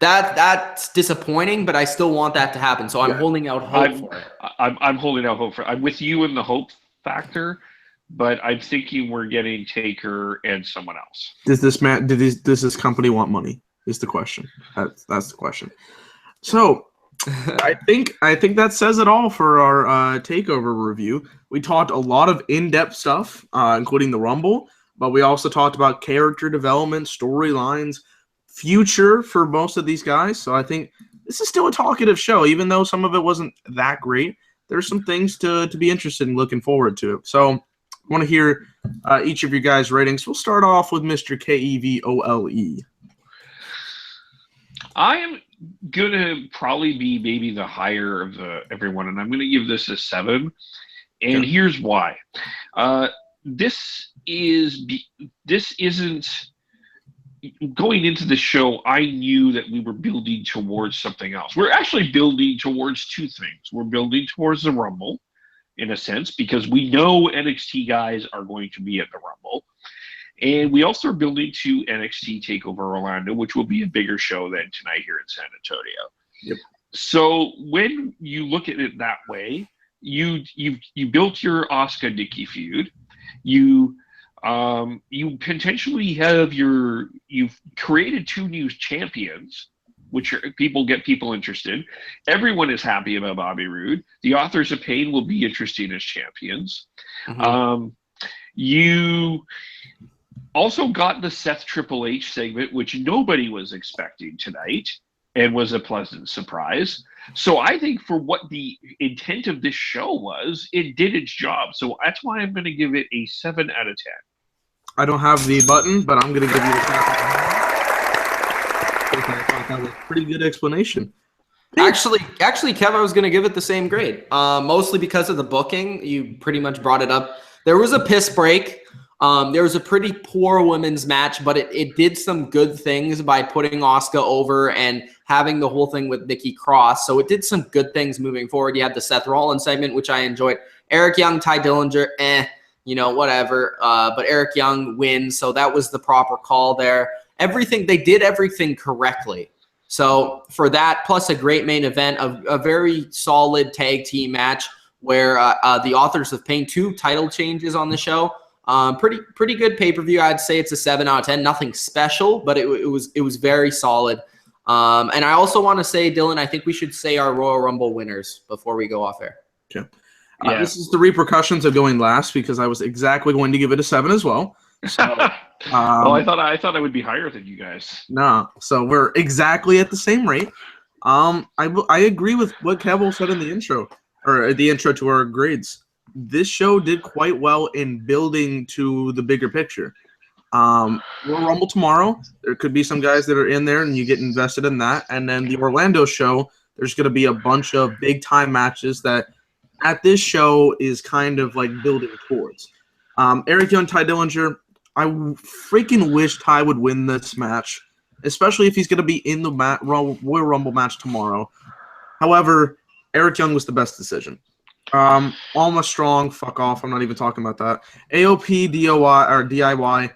That's disappointing, but I still want that to happen. So I'm holding out hope for it. I'm holding out hope for it. I'm with you in the hope factor, but I'm thinking we're getting Taker and someone else. Does this company want money? Is the question. That's the question. So I think that says it all for our takeover review. We talked a lot of in-depth stuff, including the Rumble, but we also talked about character development, storylines, future for most of these guys. So I think this is still a talkative show, even though some of it wasn't that great. There's some things to be interested in, looking forward to. So I want to hear each of you guys' ratings. We'll start off with Mr. KEVOLE. I am going to probably be maybe the higher of everyone, and I'm going to give this a 7. And here's why. This isn't going into the show. I knew that we were building towards something else. We're actually building towards two things. We're building towards the Rumble, in a sense, because we know NXT guys are going to be at the Rumble. And we also are building to NXT Takeover Orlando, which will be a bigger show than tonight here in San Antonio. Yep. So when you look at it that way, you built your Asuka Nikki feud. You You potentially have you've created 2 new champions, which people interested. Everyone is happy about Bobby Roode. The Authors of Pain will be interesting as champions. You also got the Seth Triple H segment, which nobody was expecting tonight, and was a pleasant surprise. So I think for what the intent of this show was, it did its job. So that's why I'm going to give it a 7 out of 10. I don't have the button, but I'm going to give you the clap. I thought that was a pretty good explanation. Actually, Kev, I was going to give it the same grade, mostly because of the booking. You pretty much brought it up. There was a piss break. There was a pretty poor women's match, but it did some good things by putting Asuka over and having the whole thing with Nikki Cross. So it did some good things moving forward. You had the Seth Rollins segment, which I enjoyed. Eric Young, Tye Dillinger, whatever. But Eric Young wins, so that was the proper call there. They did everything correctly. So for that, plus a great main event, a very solid tag team match where the Authors of Pain, 2 title changes on the show. Pretty good pay-per-view. I'd say it's a 7 out of 10. Nothing special, but it was very solid. And I also want to say, Dylan, I think we should say our Royal Rumble winners before we go off air. Okay. This is the repercussions of going last because I was exactly going to give it a 7 as well. So, I thought I would be higher than you guys. No, so we're exactly at the same rate. I agree with what Kev said in the intro, or the intro to our grades. This show did quite well in building to the bigger picture. Royal Rumble tomorrow. There could be some guys that are in there, and you get invested in that. And then the Orlando show, there's going to be a bunch of big-time matches that at this show is kind of like building towards. Eric Young, Tye Dillinger, I freaking wish Tye would win this match, especially if he's going to be in the Royal Rumble match tomorrow. However, Eric Young was the best decision. Almas strong, fuck off. I'm not even talking about that. AOP, DIY,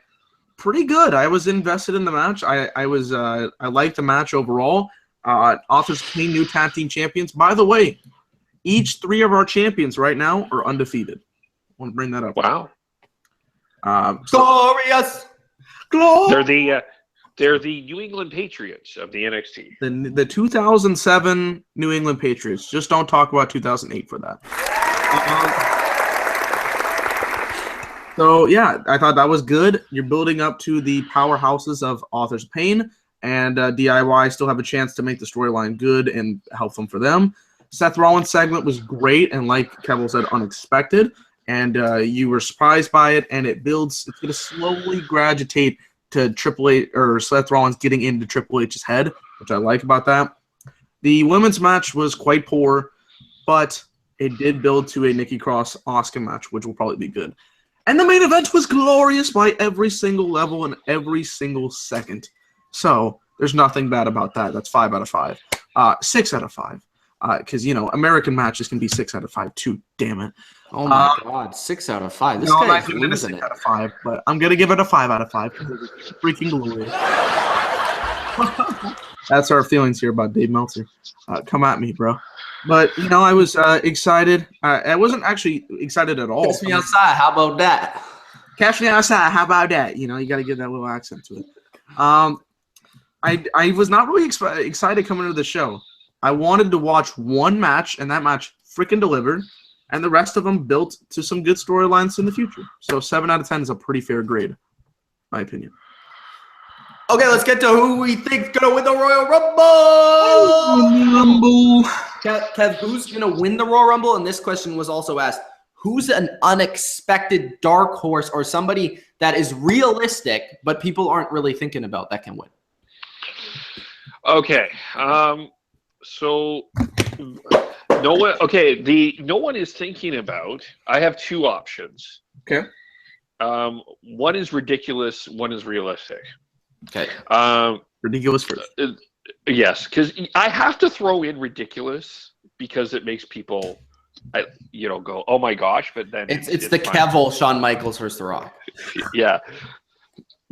pretty good. I was invested in the match. I liked the match overall. Authors Pain, new tag team champions. By the way, each 3 of our champions right now are undefeated. I want to bring that up. Wow. Glorious. They're the New England Patriots of the NXT. The 2007 New England Patriots. Just don't talk about 2008 for that. So, yeah, I thought that was good. You're building up to the powerhouses of Authors Pain, and DIY still have a chance to make the storyline good and help them for them. Seth Rollins' segment was great and, like Kevin said, unexpected. And you were surprised by it, and it builds. It's going to slowly gravitate to Triple H or Seth Rollins getting into Triple H's head, which I like about that. The women's match was quite poor, but it did build to a Nikki Cross Asuka match, which will probably be good. And the main event was glorious by every single level and every single second. So there's nothing bad about that. That's 5 out of 5. 6 out of 5. Because, American matches can be 6 out of 5 too, damn it. Oh my God, 6 out of 5. This I'm guy not is giving it a losing 6 it. out of 5, but I'm going to give it a 5 out of 5 because it's freaking glorious. That's our feelings here about Dave Meltzer. Come at me, bro. But, I was excited. I wasn't actually excited at all. Catch me outside. How about that? Catch me outside. How about that? You got to give that little accent to it. I was not really excited coming into the show. I wanted to watch one match, and that match freaking delivered, and the rest of them built to some good storylines in the future. So 7 out of 10 is a pretty fair grade, in my opinion. Okay, let's get to who we think's going to win the Royal Rumble. Kev, who's going to win the Royal Rumble? And this question was also asked, who's an unexpected dark horse or somebody that is realistic, but people aren't really thinking about that can win? Okay. So no one is thinking about. I have 2 options. Okay. One is ridiculous, one is realistic. Okay. Ridiculous first. Yes, because I have to throw in ridiculous because it makes people go, oh my gosh, but then it's the Kevil Shawn Michaels versus The Rock. Yeah.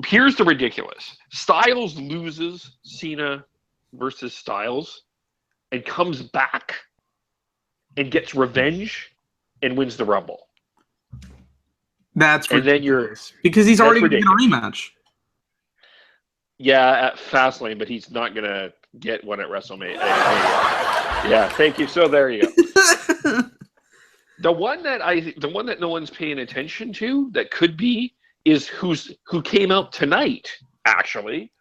Here's the ridiculous. Styles loses Cena versus Styles and comes back and gets revenge and wins the Rumble. That's and then ridiculous. Because he's already going to get a rematch. Yeah, at Fastlane, but he's not going to get one at WrestleMania. Yeah, thank you. So there you go. The one that no one's paying attention to that could be is who came out tonight. Actually,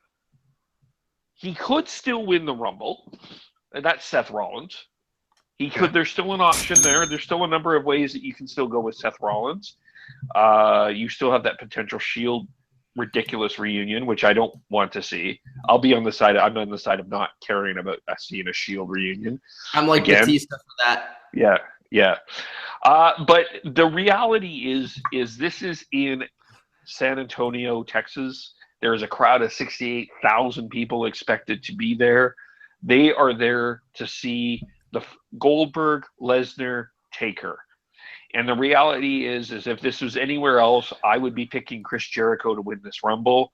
he could still win the Rumble, and that's Seth Rollins. He could. There's still an option there. There's still a number of ways that you can still go with Seth Rollins. You still have that potential Shield ridiculous reunion, which I don't want to see. I'm on the side of not caring about seeing a Shield reunion. I'm like Batista for that. Yeah. But the reality is this is in San Antonio, Texas. There is a crowd of 68,000 people expected to be there. They are there to see the Goldberg, Lesnar, Taker. And the reality is if this was anywhere else, I would be picking Chris Jericho to win this Rumble.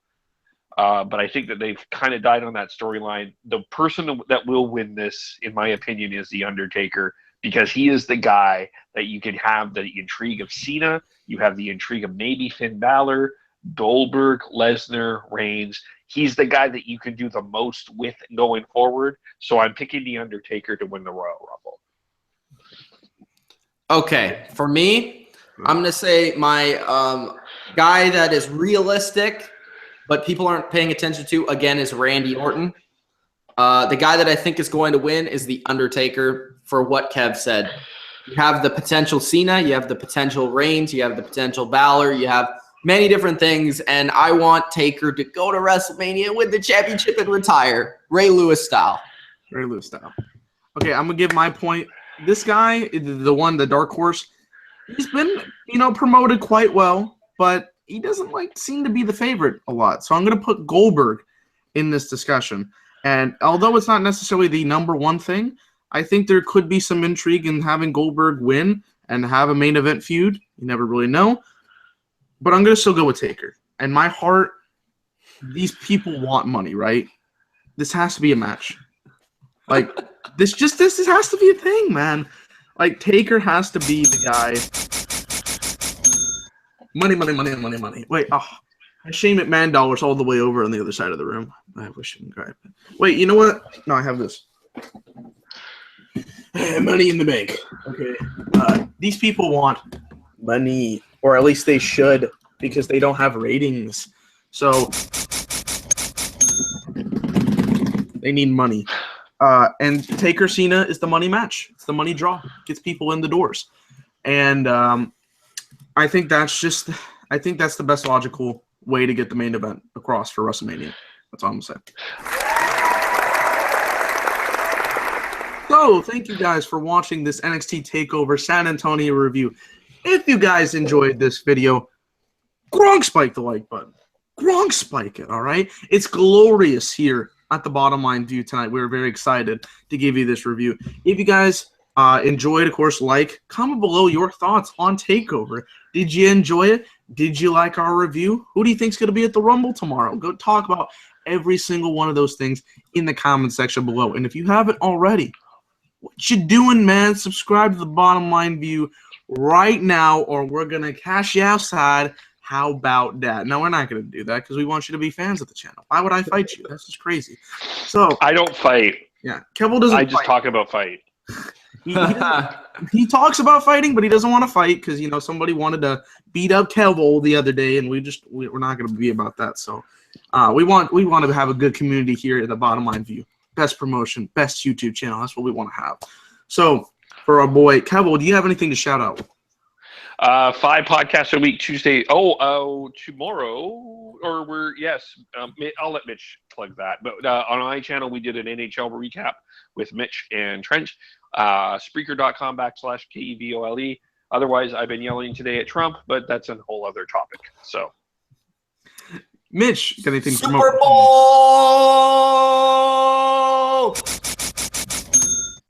But I think that they've kind of died on that storyline. The person that will win this, in my opinion, is The Undertaker, because he is the guy that you can have the intrigue of Cena. You have the intrigue of maybe Finn Balor, Goldberg, Lesnar, Reigns. He's the guy that you can do the most with going forward. So I'm picking The Undertaker to win the Royal Rumble. Okay, for me, I'm going to say my guy that is realistic, but people aren't paying attention to, again, is Randy Orton. The guy that I think is going to win is The Undertaker, for what Kev said. You have the potential Cena, you have the potential Reigns, you have the potential Balor, you have many different things, and I want Taker to go to WrestleMania, win the championship, and retire. Ray Lewis style. Okay, I'm going to give my point. This guy, the dark horse, he's been, promoted quite well, but he doesn't seem to be the favorite a lot. So I'm going to put Goldberg in this discussion. And although it's not necessarily the number one thing, I think there could be some intrigue in having Goldberg win and have a main event feud. You never really know. But I'm going to still go with Taker. And my heart, these people want money, right? This has to be a match. This has to be a thing, man. Taker has to be the guy. Money. Wait, Shane McMahon dollars all the way over on the other side of the room. I wish I could grab it. Wait, you know what? No, I have this. Money in the bank. Okay. These people want money, or at least they should, because they don't have ratings. So they need money. And Taker Cena is the money match. It's the money draw. Gets people in the doors. And I think that's the best logical way to get the main event across for WrestleMania. That's all I'm saying. So, thank you guys for watching this NXT TakeOver San Antonio review. If you guys enjoyed this video, Gronk spike the like button. Gronk spike it, all right? It's glorious here at the Bottom Line View tonight. We're very excited to give you this review. If you guys enjoyed, of course, comment below your thoughts on TakeOver. Did you enjoy it? Did you like our review? Who do you think is going to be at the Rumble tomorrow? Go talk about every single one of those things in the comment section below. And if you haven't already, what you doing, man? Subscribe to the Bottom Line View right now, or we're going to cash you outside. How about that? No, we're not going to do that because we want you to be fans of the channel. Why would I fight you? That's just crazy. So I don't fight. Yeah, Kevel doesn't. I just talk about fight. He talks about fighting, but he doesn't want to fight because somebody wanted to beat up Kevel the other day, and we're not going to be about that. So we want to have a good community here at the Bottom Line View. Best promotion, best YouTube channel. That's what we want to have. So for our boy Kevel, do you have anything to shout out? 5 podcasts a week, Tuesday. Tomorrow, I'll let Mitch plug that. But on my channel, we did an NHL recap with Mitch and Trent. Spreaker.com/KEVOLE. Otherwise, I've been yelling today at Trump, but that's a whole other topic. So, Mitch, got anything to promote? Super Bowl!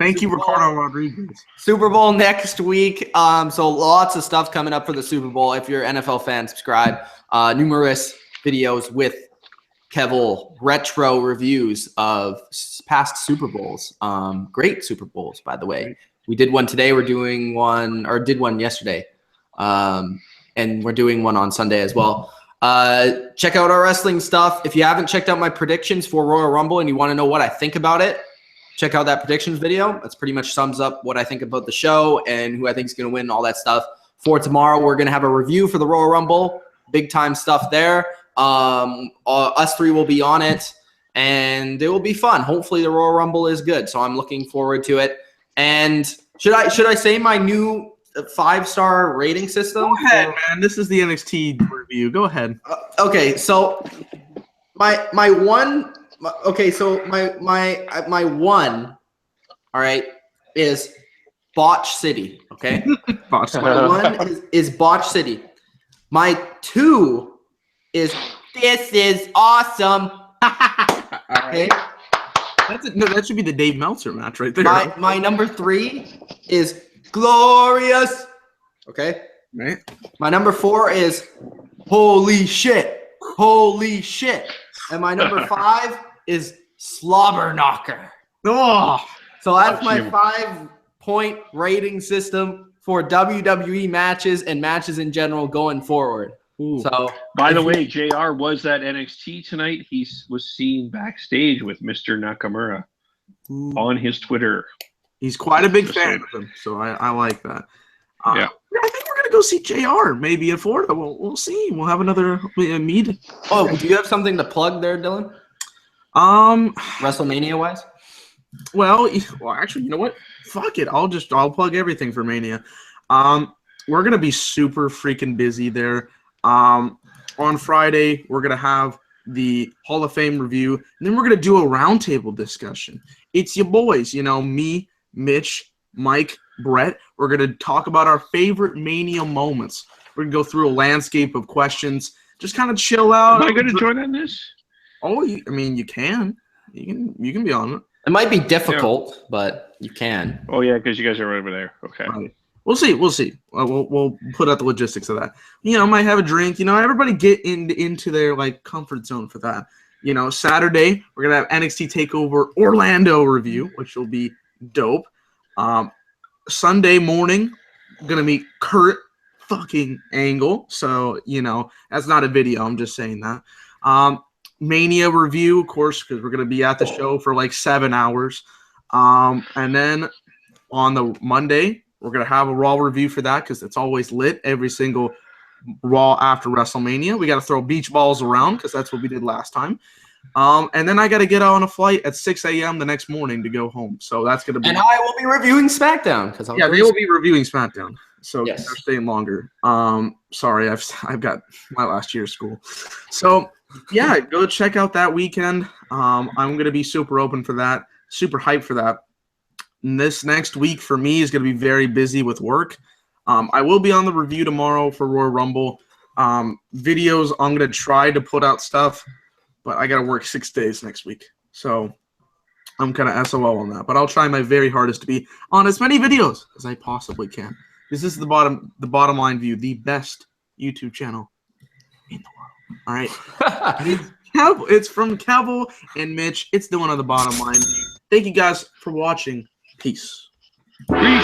Thank you, Ricardo Rodriguez. Super Bowl next week. So lots of stuff coming up for the Super Bowl. If you're an NFL fan, subscribe. Numerous videos with Kevel, retro reviews of past Super Bowls. Great Super Bowls, by the way. We did one today. We're doing one, or did one yesterday. And and we're doing one on Sunday as well. Check out our wrestling stuff. If you haven't checked out my predictions for Royal Rumble and you want to know what I think about it, check out that predictions video. That's pretty much sums up what I think about the show and who I think is going to win and all that stuff. For tomorrow, we're going to have a review for the Royal Rumble. Big time stuff there. Us three will be on it, and it will be fun. Hopefully the Royal Rumble is good, so I'm looking forward to it. And should I say my new 5-star rating system? Go ahead, man. This is the NXT review. Go ahead. Okay, so my one, all right, is Botch City. Okay, Botch City. my one is Botch City. My 2 is this is awesome. Okay. That should be the Dave Meltzer match right there. My number 3 is glorious. Okay. Right. My number 4 is holy shit. Holy shit. And my number 5 is slobber knocker. Oh, So that's my 5-point rating system for WWE matches and matches in general going forward. ooh. So By the way, JR was at NXT tonight. He was seen backstage with Mr. Nakamura on his Twitter. He's quite a big fan of him, so I like that. Yeah. I think we're gonna go see JR maybe in Florida. We'll see. We'll have another meet. oh, do you have something to plug there, Dylan? WrestleMania wise? Well, actually, you know what? Fuck it. I'll plug everything for Mania. We're gonna be super freaking busy there. On Friday, we're gonna have the Hall of Fame review, and then we're gonna do a roundtable discussion. It's your boys, me, Mitch, Mike, Brett. We're gonna talk about our favorite Mania moments. We're gonna go through a landscape of questions. Just kind of chill out. Am I going to join on this? Oh, you can. You can be on it. It might be difficult, but you can. Oh, yeah, because you guys are over there. Okay. Right. We'll see. We'll put out the logistics of that. Might have a drink. Everybody get into their comfort zone for that. Saturday we're gonna have NXT Takeover Orlando review, which will be dope. Sunday morning, gonna meet Kurt fucking Angle. So that's not a video. I'm just saying that. Mania review, of course, because we're gonna be at the show for 7 hours. And then on the Monday, we're going to have a Raw review for that because it's always lit every single Raw after WrestleMania. We got to throw beach balls around because that's what we did last time. And then I got to get on a flight at 6 a.m. the next morning to go home. So that's going to be... And I will be reviewing SmackDown. They will be reviewing SmackDown. So yes. They're staying longer. Sorry, I've got my last year of school. So, yeah, go check out that weekend. I'm going to be super open for that, super hyped for that. And this next week for me is going to be very busy with work. I will be on the review tomorrow for Royal Rumble. Videos, I'm going to try to put out stuff, but I got to work 6 days next week. So I'm kind of SOL on that. But I'll try my very hardest to be on as many videos as I possibly can. This is the bottom line view, the best YouTube channel in the world. All right. It's from Cavill and Mitch. It's the one on the bottom line. Thank you guys for watching. Peace. Peace.